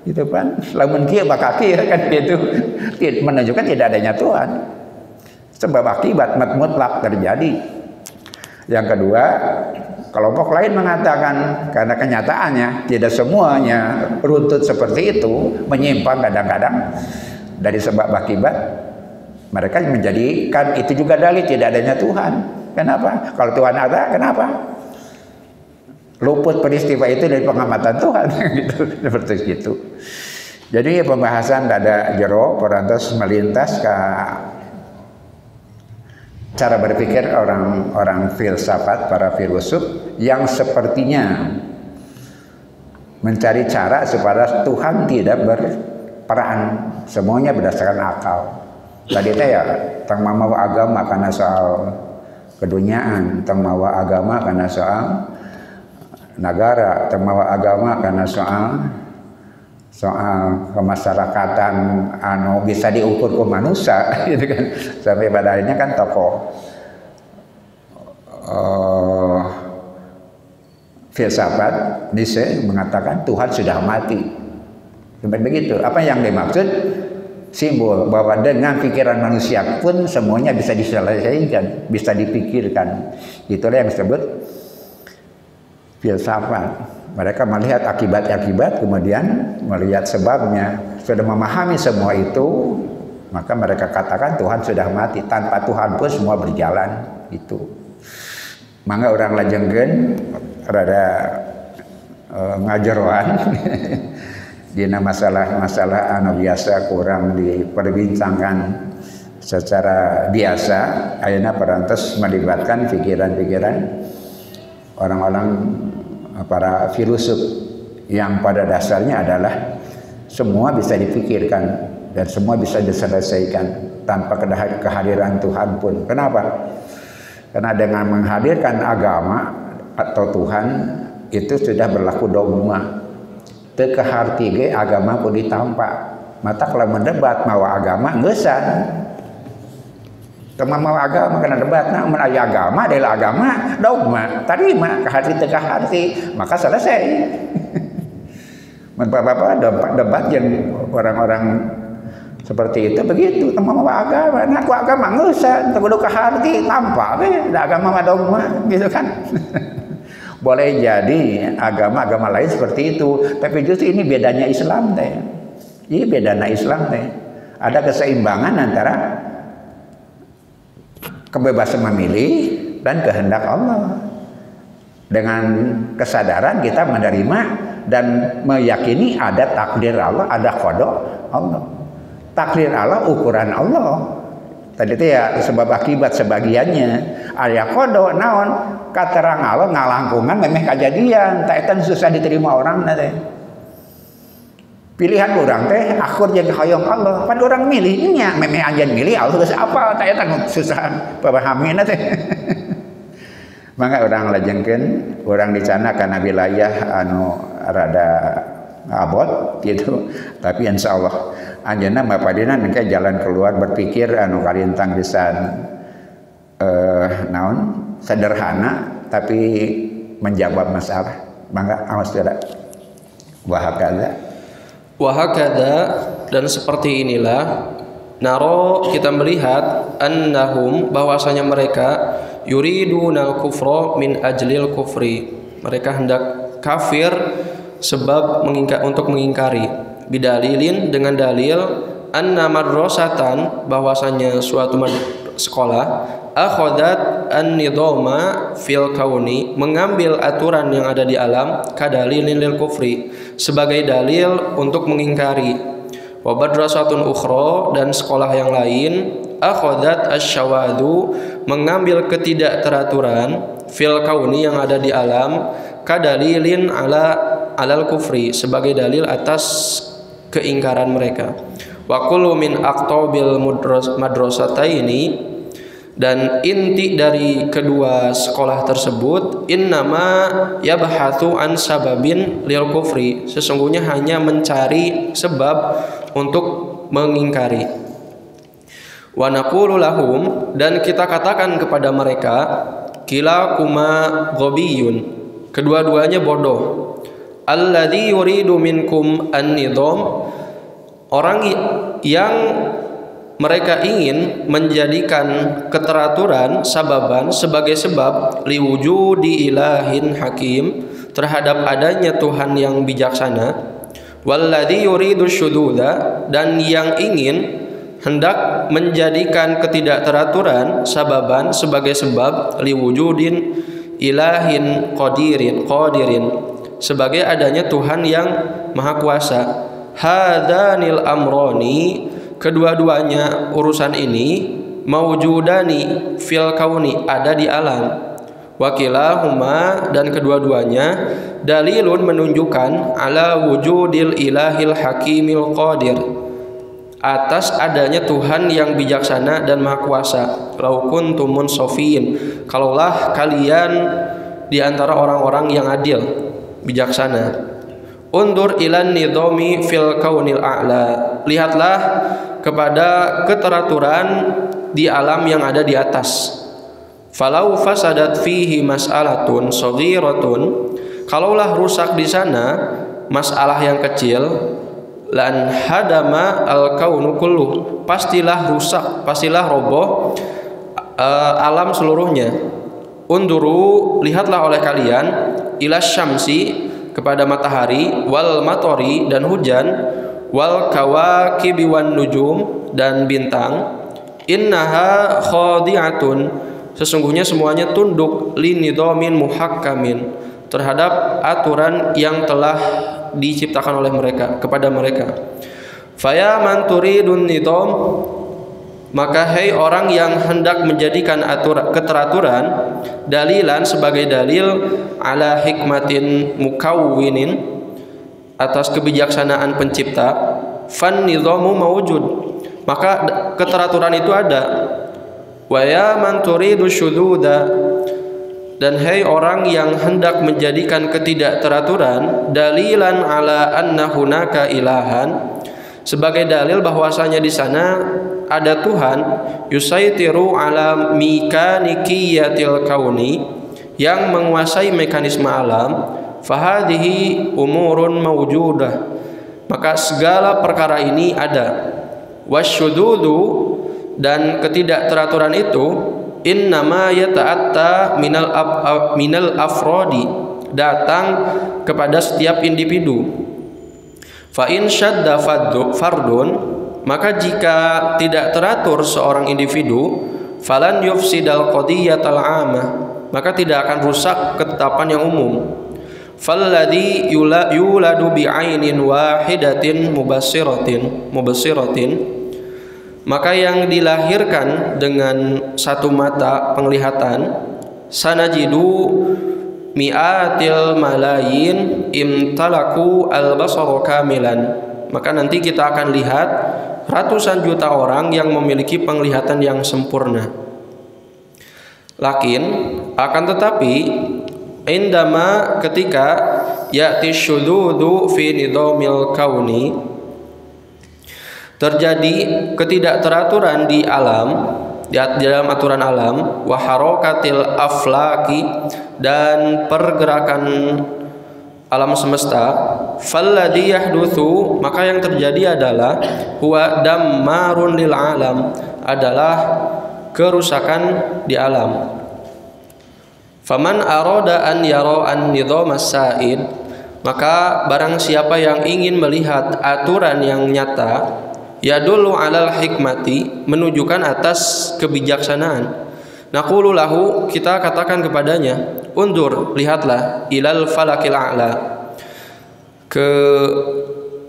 gitu kan, lamun kieu bakal kieu kan gitu, menunjukkan tidak adanya Tuhan. Sebab akibat mutlak terjadi. Yang kedua, kelompok lain mengatakan karena kenyataannya tidak semuanya runtut seperti itu, menyimpang kadang-kadang dari sebab akibat, mereka menjadikan itu juga dalil tidak adanya Tuhan. Kenapa? Kalau Tuhan ada, kenapa luput peristiwa itu dari pengamatan Tuhan? Gitu, seperti itu. Jadi pembahasan ada jero perantos melintas ke cara berpikir orang-orang filsafat, para filosof yang sepertinya mencari cara supaya Tuhan tidak berperan, semuanya berdasarkan akal. Tadi teh ya tentang mawa agama karena soal keduniaan, tentang mawa agama karena soal negara, tentang mawa agama karena soal kemasyarakatan anu bisa diukur ke manusia gitu kan. Sampai pada akhirnya kan tokoh filsafat Nietzsche mengatakan Tuhan sudah mati. Sampai begitu. Apa yang dimaksud? Simbol bahwa dengan pikiran manusia pun semuanya bisa diselesaikan, bisa dipikirkan. Itulah yang disebut filsafat. Mereka melihat akibat-akibat, kemudian melihat sebabnya. Sudah memahami semua itu, maka mereka katakan Tuhan sudah mati. Tanpa Tuhan pun semua berjalan. Itu. Mangga orang lajengkeun rada ngajeroan dina masalah-masalah anu biasa kurang diperbincangkan secara biasa. Ayeuna parantos melibatkan pikiran-pikiran orang-orang para filosof yang pada dasarnya adalah semua bisa dipikirkan dan semua bisa diselesaikan tanpa kehadiran Tuhan pun. Kenapa? Karena dengan menghadirkan agama atau Tuhan itu sudah berlaku dogma. Teu kaharti ge agama pun ditampa. Mata kalau mendebat mawa agama ngeusan. Kema mau agama kena debat, nah mun aya agama adalah agama dogma, tarima kaharti teu kaharti, maka selesai. Mun bapak debat yang orang-orang seperti itu begitu, teu mau agama, nah ku agama ngeusan, teu kudu kaharti, tampa we da agama mah dogma gitu kan. Boleh jadi agama-agama lain seperti itu, tapi justru ini bedanya Islam teh. Ini bedanya Islam teh. Ada keseimbangan antara kebebasan memilih dan kehendak Allah. Dengan kesadaran kita menerima dan meyakini ada takdir Allah, ada qada Allah. Takdir Allah ukuran Allah. Tadi itu ya sebab akibat sebagiannya. Aya qada naon? Katerang Allah ngalangkungan memeh kajadian, tak eta susah diterima orang teh. Pilihan orang teh akur jeung hoyong Allah, pan orang milih nya memeh anjeun milih Allah geus apa tak eta susah papahamina teh. Mangga urang lajengkeun urang dicana kana wilayah anu rada abot gitu, tapi insyaallah anjeunna bapadina engke jalan keluar berpikir anu kalintang pisan naon sederhana tapi menjawab masalah. Mangga awas tidak. Wahakadha dan seperti inilah naro kita melihat annahum bahwasanya mereka yuridunal kufra min ajlil kufri. Mereka hendak kafir sebab untuk mengingkari. Bidalilin dengan dalil anna madrasatan bahwasanya suatu sekolah akhadat an-nidhama fil kauni mengambil aturan yang ada di alam kadalilin lil kufri sebagai dalil untuk mengingkari. Wa madrasatun ukhra dan sekolah yang lain akhadat asyawadu mengambil ketidakteraturan fil kauni yang ada di alam kadalilin alal kufri sebagai dalil atas keingkaran mereka. Wa kullu min aqtabil madrasataini dan inti dari kedua sekolah tersebut innama yabhathu an sababin lil kufri sesungguhnya hanya mencari sebab untuk mengingkari. Wa naqulu lahum dan kita katakan kepada mereka kilakuma ghabiyun kedua-duanya bodoh. Alladzi yuridu minkum an-nidham orang yang mereka ingin menjadikan keteraturan sababan sebagai sebab liwujudi ilahin hakim, terhadap adanya Tuhan yang bijaksana, walladzi yuridu syududa, dan yang ingin hendak menjadikan ketidakteraturan sababan sebagai sebab liwujudin ilahin qadirin, sebagai adanya Tuhan yang maha kuasa. Hadanil amroni, kedua-duanya urusan ini, maujudani fil kauni, ada di alam. Wakilahuma, dan kedua-duanya, dalilun, menunjukkan ala wujudil ilahil hakimil qadir, atas adanya Tuhan yang bijaksana dan maha kuasa. Lau kuntum munsofin, kalaulah kalian di antara orang-orang yang adil, bijaksana. Undur ilan nidhomi fil kaunil a'la, lihatlah kepada keteraturan di alam yang ada di atas. Falau fasadat fihi mas'alatun saghiratun, kalaulah rusak di sana masalah yang kecil, lan hadama al kaunu kulluh, pastilah rusak, pastilah roboh alam seluruhnya. Unduru, lihatlah oleh kalian, ila syamsi, kepada matahari, wal matori, dan hujan, wal kawakibi wan nujum, dan bintang. Innaha khadi'atun, sesungguhnya semuanya tunduk, linidhamin muhakkamin, terhadap aturan yang telah diciptakan oleh mereka, kepada mereka. Faya man turidun nidham, maka hai orang yang hendak menjadikan keteraturan dalilan, sebagai dalil, ala hikmatin mukawwinin, atas kebijaksanaan pencipta, fan nidhamu mawujud, maka keteraturan itu ada. Wa ya man turidu syududa, dan hai orang yang hendak menjadikan ketidakteraturan dalilan ala anna hunaka ilahan, sebagai dalil bahwasanya di sana ada Tuhan, yusaitiru ala mikanikiyatil kauni, yang menguasai mekanisme alam, fahadihi umurun mawjudah, maka segala perkara ini ada. Wasyududu, dan ketidakteraturan itu, innama yata'atta minal afrodi, datang kepada setiap individu. Fa in syadda fardun, maka jika tidak teratur seorang individu, falan yufsidal qadiyatal 'amah, maka tidak akan rusak ketetapan yang umum. Falladhi yuladu bi'ainin wahidatin mubassiratin, maka yang dilahirkan dengan satu mata penglihatan, sanajidu mi'atil malayin imtalaku al-basaru kamilan, maka nanti kita akan lihat ratusan juta orang yang memiliki penglihatan yang sempurna. Lakin, akan tetapi, indama, ketika ya'ti syududu fi nidhamil kauni, terjadi ketidakteraturan di alam, di dalam aturan alam, wa harakatil aflaki, dan pergerakan alam semesta, falladhi yahdutsu, maka yang terjadi adalah huwa dammarun lil alam, adalah kerusakan di alam. Faman arada an yara an nidhamas sa'id, maka barang siapa yang ingin melihat aturan yang nyata, yadullu alal hikmati, menunjukkan atas kebijaksanaan, naqulu lahu, kita katakan kepadanya, undur, lihatlah, ilal falakil a'la, ke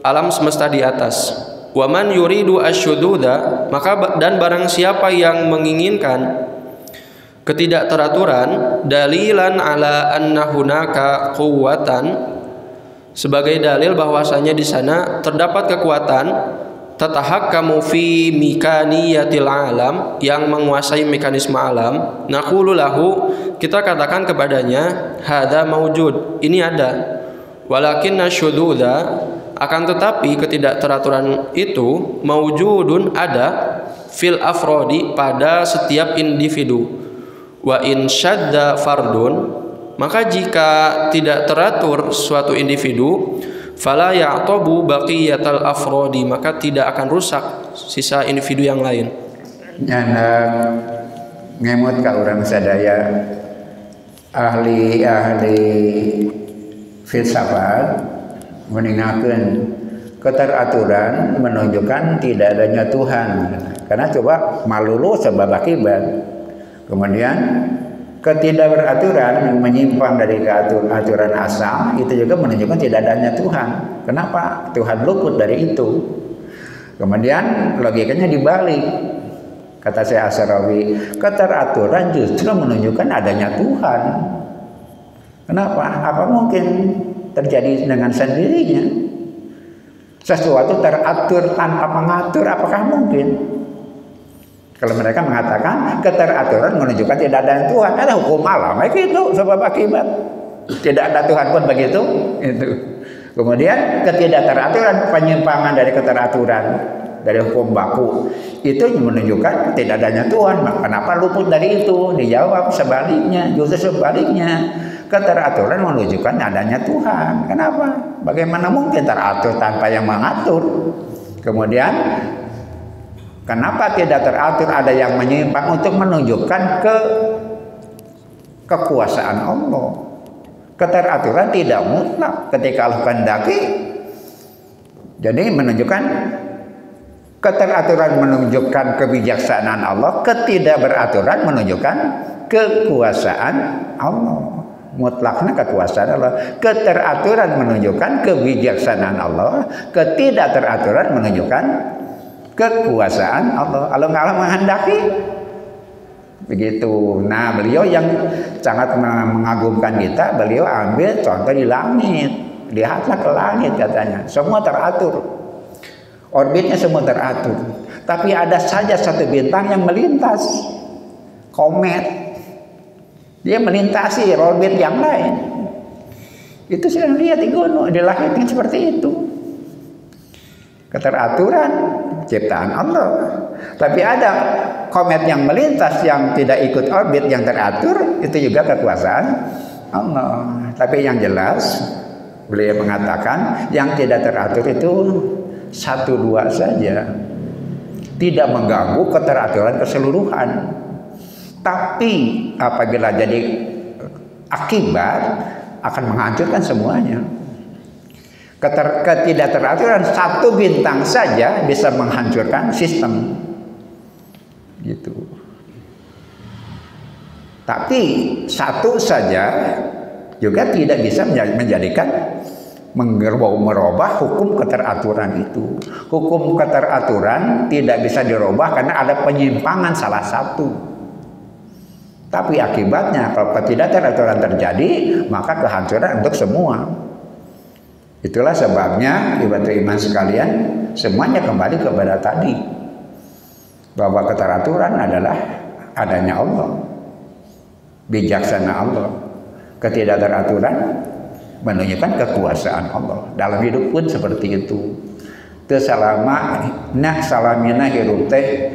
alam semesta di atas. Wa man yuridu asyududa, maka dan barang siapa yang menginginkan ketidakteraturan, dalilan ala anna hunaka quwwatan, sebagai dalil bahwasanya di sana terdapat kekuatan, tatahakkamu fi mikaniyatil alam, yang menguasai mekanisme alam, naqulu lahu, kita katakan kepadanya, hadza maujud, ini ada. Walakinna syududa, akan tetapi ketidakteraturan itu, maujudun, ada, fil afrodi, pada setiap individu. Wa in syadda fardun, maka jika tidak teratur suatu individu, fala ya'tabu baqiyatal afrodi, maka tidak akan rusak sisa individu yang lain. Nyana ngemut ka urang sadaya ahli filsafat meninggalkan keteraturan menunjukkan tidak adanya Tuhan, karena coba malulu sebab akibat. Kemudian ketidakberaturan menyimpang dari aturan asal itu juga menunjukkan tidak adanya Tuhan. Kenapa? Tuhan luput dari itu. Kemudian logikanya dibalik. Kata Syekh Asy-Syarawi, keteraturan justru menunjukkan adanya Tuhan. Kenapa? Apa mungkin terjadi dengan sendirinya? Sesuatu teratur tanpa mengatur, apakah mungkin? Kalau mereka mengatakan keteraturan menunjukkan tidak ada Tuhan, ada hukum alam, itu sebab akibat. Tidak ada Tuhan pun begitu. Itu. Kemudian ketidakteraturan, penyimpangan dari keteraturan, dari hukum baku, itu menunjukkan tidak adanya Tuhan. Kenapa luput dari itu? Dijawab sebaliknya, justru sebaliknya. Keteraturan menunjukkan adanya Tuhan. Kenapa? Bagaimana mungkin teratur tanpa yang mengatur? Kemudian kenapa tidak teratur, ada yang menyimpang untuk menunjukkan kekuasaan Allah. Keteraturan tidak mutlak ketika Allah kehendaki. Jadi menunjukkan keteraturan menunjukkan kebijaksanaan Allah, ketidakberaturan menunjukkan kekuasaan Allah. Mutlaknya kekuasaan Allah. Keteraturan menunjukkan kebijaksanaan Allah, ketidakteraturan menunjukkan kekuasaan Allah. Allah nggak menghendaki begitu. Nah, beliau yang sangat mengagumkan kita, beliau ambil contoh di langit. Lihatlah ke langit katanya, semua teratur, orbitnya semua teratur. Tapi ada saja satu bintang yang melintas, komet. Dia melintasi orbit yang lain. Itu saya lihat di gunung, di langit seperti itu. Keteraturan ciptaan Allah. Tapi ada komet yang melintas yang tidak ikut orbit yang teratur, itu juga kekuasaan Allah. Tapi yang jelas beliau mengatakan yang tidak teratur itu 1-2 saja, tidak mengganggu keteraturan keseluruhan. Tapi apabila jadi akibat akan menghancurkan semuanya. Ketidakteraturan satu bintang saja bisa menghancurkan sistem. Gitu. Tapi satu saja juga tidak bisa menjadikan merubah hukum keteraturan itu. Hukum keteraturan tidak bisa dirubah karena ada penyimpangan salah satu. Tapi akibatnya kalau ketidakteraturan terjadi, maka kehancuran untuk semua. Itulah sebabnya ibadah iman sekalian, semuanya kembali kepada tadi, bahwa keteraturan adalah adanya Allah, bijaksana Allah. Ketidakteraturan menunjukkan kekuasaan Allah. Dalam hidup pun seperti itu. Teu salama nak salamina hirup teh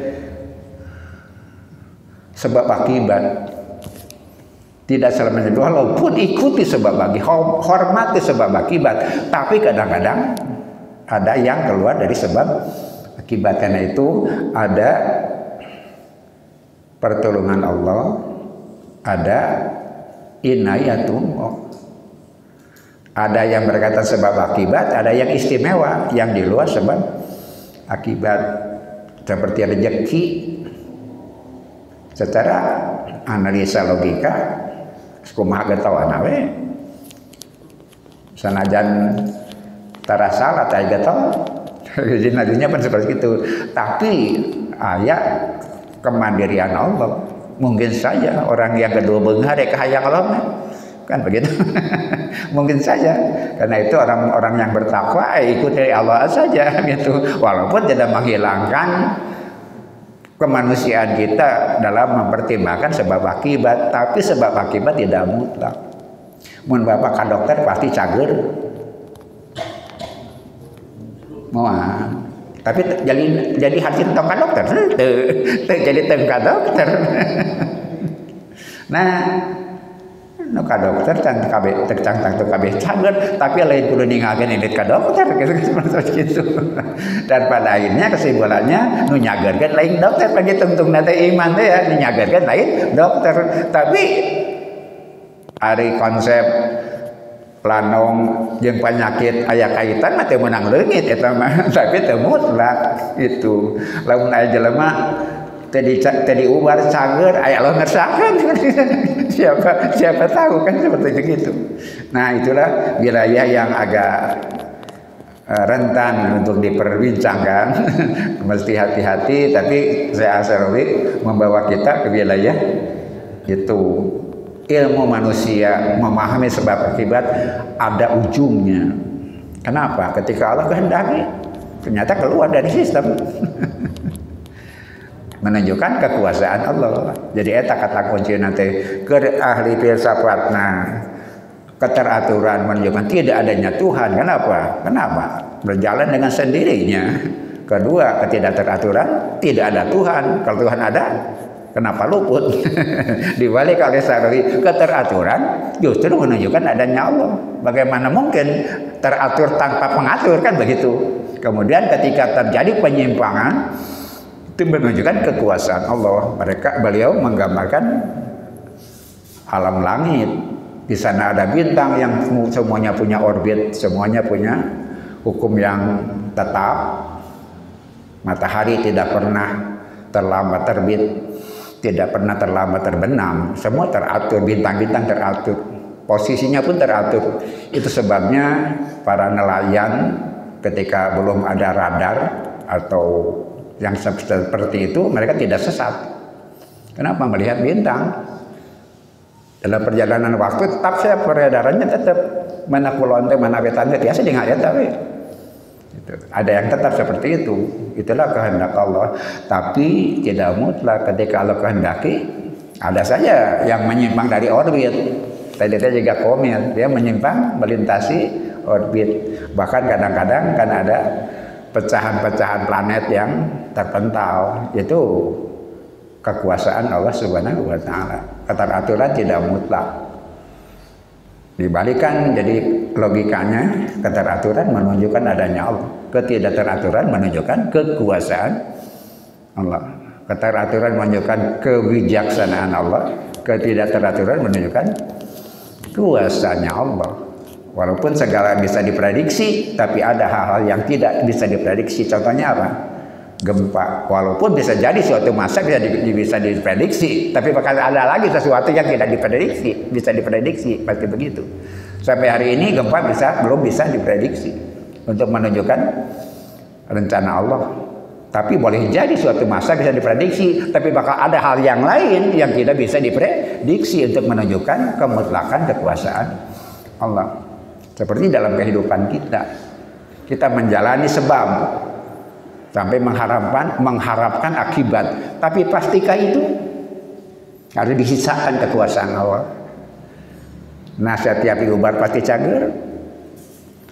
sebab akibat. Tidak selamanya, walaupun ikuti sebab akibat, hormati sebab akibat, tapi kadang-kadang ada yang keluar dari sebab akibat. Karena itu ada pertolongan Allah, ada inayatullah. Ada yang berkata sebab akibat, ada yang istimewa, yang di luar sebab akibat. Seperti rezeki, secara analisa logika, kumaha getawana we. Sanajan tara salah teh getol. Jadi nabinya pun seperti itu. Tapi ayat kemandirian Allah. Mungkin saja orang yang kedua beunghar rek hayang Allah kan begitu. Mungkin saja. Karena itu orang-orang yang bertakwa ikut dari Allah saja gitu. Walaupun tidak menghilangkan kemanusiaan kita dalam mempertimbangkan sebab akibat, tapi sebab akibat tidak mutlak. Mun bapak ka dokter pasti cager. Moal. Tapi jadi hasil tong ka dokter. Teu jadi teu ka dokter. Nah, Nu ka dokter can kabeh teu cangtang teu kabeh cager, tapi lain kudu ningalkeun indit ka dokter gitu. Dan pada akhirnya kesimpulannya nu nyagerkeun lain dokter pagi tungtungna teh iman teh ya nyagerkeun lain dokter. Tapi ari konsep lanong jeung penyakit aya kaitan mah teu meunang leungit eta mah, tapi teu mutlak itu. Lamun aya jelema tadi ubar cager aya lo ngersakeun siapa tahu kan seperti itu. Nah itulah wilayah yang agak rentan untuk diperbincangkan. Mesti hati-hati, tapi saya Asarawi membawa kita ke wilayah itu. Ilmu manusia memahami sebab akibat ada ujungnya. Kenapa? Ketika Allah kehendaki ternyata keluar dari sistem. Menunjukkan kekuasaan Allah. Jadi eta kata kunci nanti ke ahli filsafatna keteraturan menunjukkan tidak adanya Tuhan. Kenapa? Berjalan dengan sendirinya. Kedua, ketidakteraturan, tidak ada Tuhan. Kalau Tuhan ada, kenapa luput? Dibalik oleh Sarawi, keteraturan justru menunjukkan adanya Allah. Bagaimana mungkin teratur tanpa pengatur, kan begitu. Kemudian ketika terjadi penyimpangan, itu menunjukkan kekuasaan Allah. Beliau menggambarkan alam langit. Di sana ada bintang yang semuanya punya orbit, semuanya punya hukum yang tetap. Matahari tidak pernah terlambat terbit, tidak pernah terlambat terbenam. Semua teratur, bintang-bintang teratur, posisinya pun teratur. Itu sebabnya para nelayan ketika belum ada radar atau yang seperti itu, mereka tidak sesat. Kenapa? Melihat bintang. Dalam perjalanan waktu tetap saya peredarannya tetap mana kulon teh mana wetan teh biasa di ngayat tapi gitu. Ada yang tetap seperti itu. Itulah kehendak Allah. Tapi tidak mutlak. Ketika Allah kehendaki, ada saja yang menyimpang dari orbit. Tadi dia juga komen, dia menyimpang melintasi orbit. Bahkan kadang-kadang kan ada pecahan-pecahan planet yang terpental. Itu kekuasaan Allah Subhanahu wa taala. Keteraturan tidak mutlak. Dibalikan, jadi logikanya keteraturan menunjukkan adanya Allah. Ketidakteraturan menunjukkan kekuasaan Allah. Keteraturan menunjukkan kebijaksanaan Allah. Ketidakteraturan menunjukkan kuasanya Allah. Walaupun segala bisa diprediksi, tapi ada hal-hal yang tidak bisa diprediksi. Contohnya apa? Gempa. Walaupun bisa jadi suatu masa bisa diprediksi, tapi bakal ada lagi sesuatu yang tidak diprediksi, bisa diprediksi, pasti begitu. Sampai hari ini gempa belum bisa diprediksi untuk menunjukkan rencana Allah. Tapi boleh jadi suatu masa bisa diprediksi, tapi bakal ada hal yang lain yang tidak bisa diprediksi untuk menunjukkan kemutlakan kekuasaan Allah. Seperti dalam kehidupan kita menjalani sebab sampai mengharapkan akibat. Tapi pastikah itu harus disisakan kekuasaan Allah. Nah, setiap diubar pasti cager.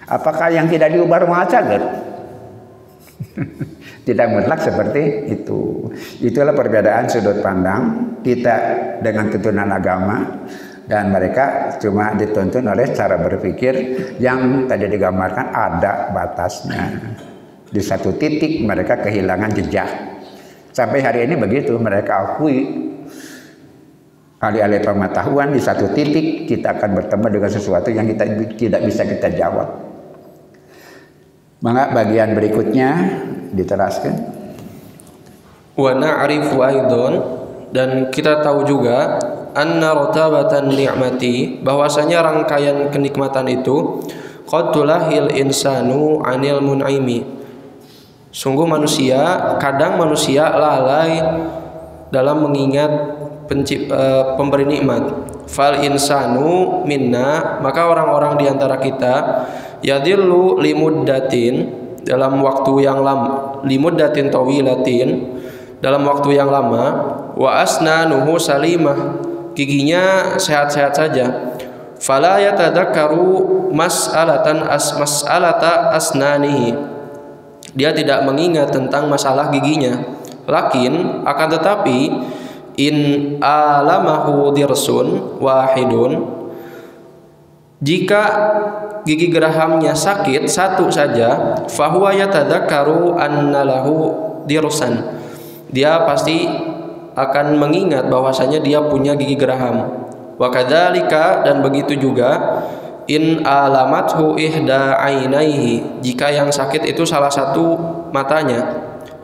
Apakah yang tidak diubar malah cager? Tidak mutlak seperti itu. Itulah perbedaan sudut pandang kita dengan tuntunan agama. Dan mereka cuma dituntun oleh cara berpikir yang tadi digambarkan ada batasnya. Di satu titik mereka kehilangan jejak. Sampai hari ini begitu, mereka akui alih-alih pengetahuan di satu titik kita akan bertemu dengan sesuatu yang kita tidak bisa kita jawab. Maka bagian berikutnya diteraskan. Wa na'rifu aidan, dan kita tahu juga anna rotabatan ni'mati, bahwasanya rangkaian kenikmatan itu qad tulahil insanu 'anil mun'imi. Sungguh kadang manusia lalai dalam mengingat pemberi nikmat. Fal insanu minna, maka orang-orang di antara kita yadillu limuddatin, dalam waktu yang lama, limuddatin tawilatin, dalam waktu yang lama, wa asnanuhu salimah, giginya sehat-sehat saja. Fala yatadzakkaru mas'alata asnanihi, dia tidak mengingat tentang masalah giginya. Lakin akan tetapi in alamahu dirsun wahidun, Jika gigi gerahamnya sakit satu saja, fahuwa yatadzakkaru anna lahu dirsan. Dia pasti akan mengingat bahwasanya dia punya gigi geraham. Wa kadzalika, dan begitu juga in alamathu ihda ainaihi, jika yang sakit itu salah satu matanya,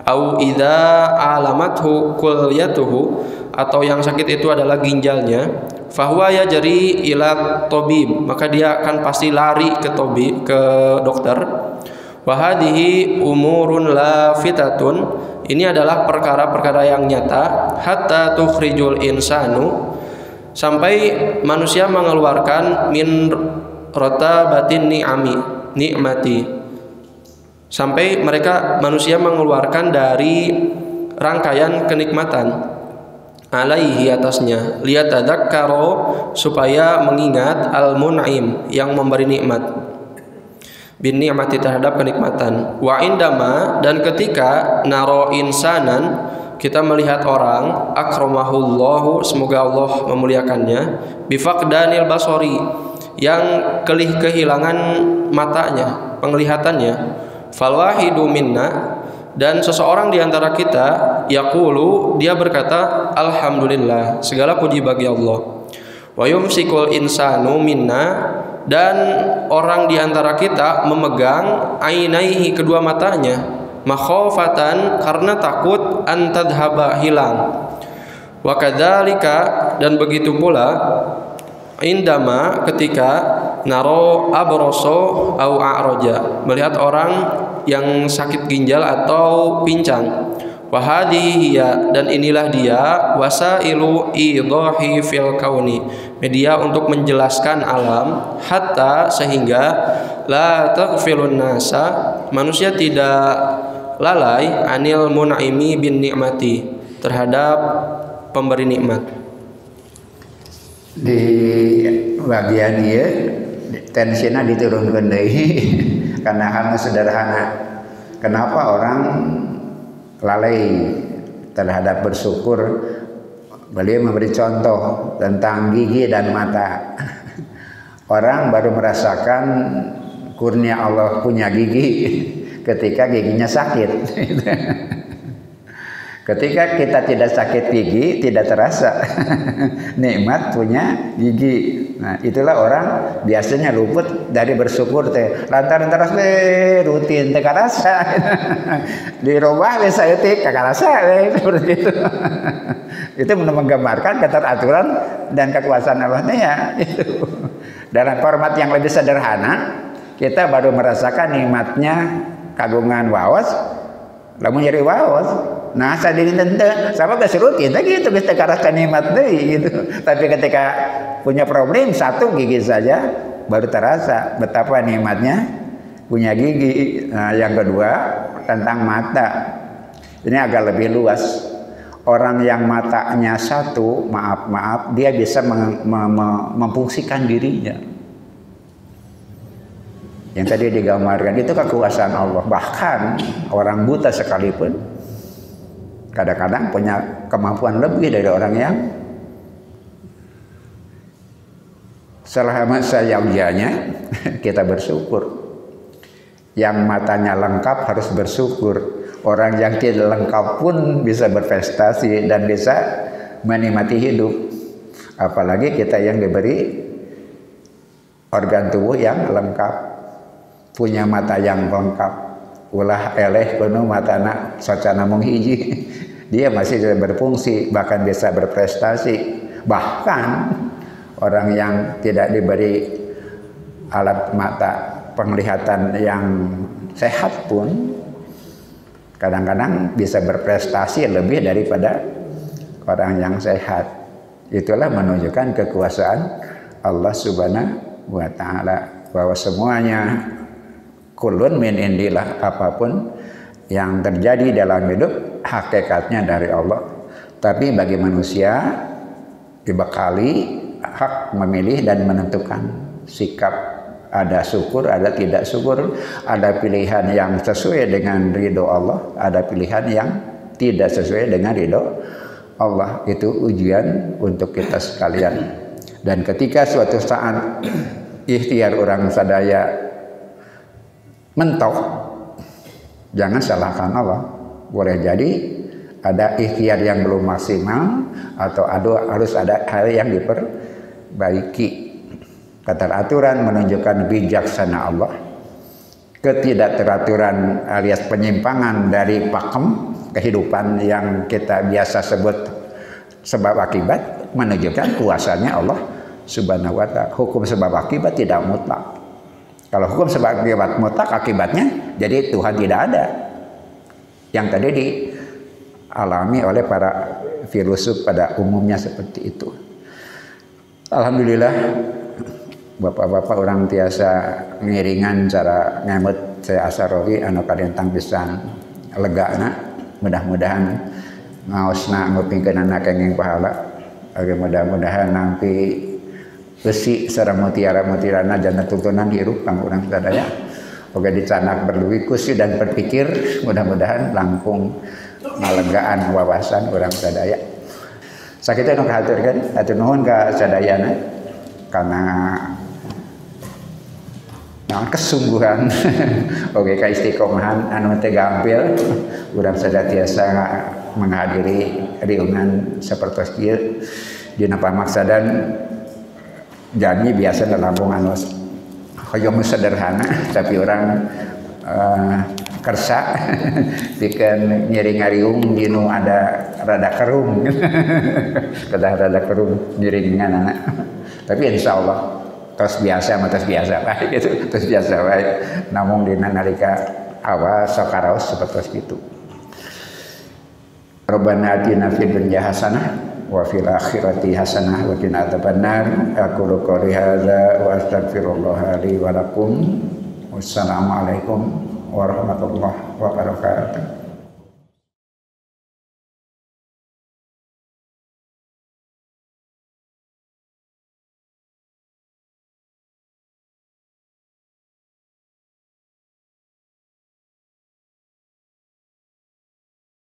au idza alamathu kulyatuhu, atau yang sakit itu adalah ginjalnya, fahuwa yajri ila tabib, maka dia akan pasti lari ke tabib, ke dokter. Wa hadhihi umurun lafitatun, ini adalah perkara-perkara yang nyata, hatta tukhrijul insanu, sampai manusia mengeluarkan min rotabatin nikmati, sampai manusia mengeluarkan dari rangkaian kenikmatan, alaihi, atasnya, liyatadzakkaro, supaya mengingat, al-mun'im, yang memberi nikmat, bin nikmati, terhadap kenikmatan. Wa indama, dan ketika naro insanan, kita melihat orang, akramahullahu, semoga Allah memuliakannya, bifaqdanil basori, yang kehilangan matanya, penglihatannya, falwahidu minna, dan seseorang di antara kita, yaqulu, dia berkata, alhamdulillah, segala puji bagi Allah. Wa yumsikul insanu minna, dan orang di antara kita memegang ainaihi, kedua matanya, makhofatan, karena takut, antadhaba, hilang. Wa kadzalika, dan begitu pula, indama, ketika naro abroso au a'roja, melihat orang yang sakit ginjal atau pincang. Wahadhiya, dan inilah dia, wasailu idahi fil kauni, media untuk menjelaskan alam, hatta, sehingga la taghfilun nasa, manusia tidak lalai, anil mun'imi bin nikmati, terhadap pemberi nikmat. Di bagian ieu tensinya diturunkan deui karena hal sederhana. Kenapa orang lalai terhadap bersyukur? Beliau memberi contoh tentang gigi dan mata. Orang baru merasakan kurnia Allah punya gigi ketika giginya sakit. Ketika kita tidak sakit gigi, tidak terasa nikmat punya gigi. Nah, itulah orang biasanya luput dari bersyukur teh. Lantaran terus rutin teh karasa. Dirubah saya teh karasa seperti itu. Itu menggambarkan keteraturan dan kekuasaan Allah ya. Itu. Dalam format yang lebih sederhana, kita baru merasakan nikmatnya kagungan waos, lamun nyeri waos. Nah, sadin tente sama keserutin gitu kita karasa nikmat deui gitu. Tapi ketika punya problem satu gigi saja baru terasa betapa nikmatnya punya gigi. Nah, yang kedua tentang mata. Ini agak lebih luas. Orang yang matanya satu, maaf, dia bisa memfungsikan dirinya. Yang tadi digambarkan itu kekuasaan Allah. Bahkan orang buta sekalipun kadang-kadang punya kemampuan lebih dari orang yang selama sayangnya kita bersyukur. Yang matanya lengkap harus bersyukur. Orang yang tidak lengkap pun bisa berprestasi dan bisa menikmati hidup. Apalagi kita yang diberi organ tubuh yang lengkap, punya mata yang lengkap. Ulah eleh penuh matana socana mung hiji. Dia masih bisa berfungsi, bahkan bisa berprestasi. Bahkan orang yang tidak diberi alat mata penglihatan yang sehat pun kadang-kadang bisa berprestasi lebih daripada orang yang sehat. Itulah menunjukkan kekuasaan Allah Subhanahu wa Ta'ala, bahwa semuanya kulun min indillah, apapun yang terjadi dalam hidup hakikatnya dari Allah. Tapi bagi manusia dibekali hak memilih dan menentukan sikap. Ada syukur, ada tidak syukur, ada pilihan yang sesuai dengan ridho Allah, ada pilihan yang tidak sesuai dengan ridho Allah. Itu ujian untuk kita sekalian. Dan ketika suatu saat ikhtiar orang sadaya mentok, jangan salahkan Allah. Boleh jadi ada ikhtiar yang belum maksimal atau harus ada hal yang diperbaiki. Keteraturan menunjukkan bijaksana Allah. Ketidakteraturan alias penyimpangan dari pakem kehidupan yang kita biasa sebut sebab akibat menunjukkan kuasanya Allah Subhanahu wa ta'ala. Hukum sebab akibat tidak mutlak. Kalau hukum sebab akibat mutlak, akibatnya jadi Tuhan tidak ada. Yang tadi dialami oleh para filosof pada umumnya seperti itu. Alhamdulillah, bapak-bapak orang tiasa ngiringan cara ngemut saya asarowi anu kadentang pisan legana. Mudah-mudahan ngaosna ngupingkeun anak kenging pahala. Mudah-mudahan nampi besi sareng mutiara-mutirana jana tuntunan hirup kang urang sadaya. Oga dicanak berluwi kusi dan berpikir, mudah-mudahan langkung ngalegaan wawasan urang sadaya. Sakitu nu kahaturkeun, atur nuhun ka sadayana karena kesungguhan oke ka istiqomahan anu teu gampil urang sadaya tiasa menghadiri riungan sapertos kieu dina pamaksadan janji biasa Lampung anu hoyong sederhana tapi orang kersa pikeun nyiring ngariung dinu ada rada kerung kedah rada kerung nyiringan anak tapi insyaallah tos biasa baik gitu, tos biasa baik. Namun dina nalika awal sok karaos sapertos kitu. Rabbana atina fid dunya hasanah wa fil akhirati hasanah wa qina adzabannar. Aqulu qouli hadza wa astaghfirullah li wa lakum. Wassalamualaikum warahmatullahi wabarakatuh.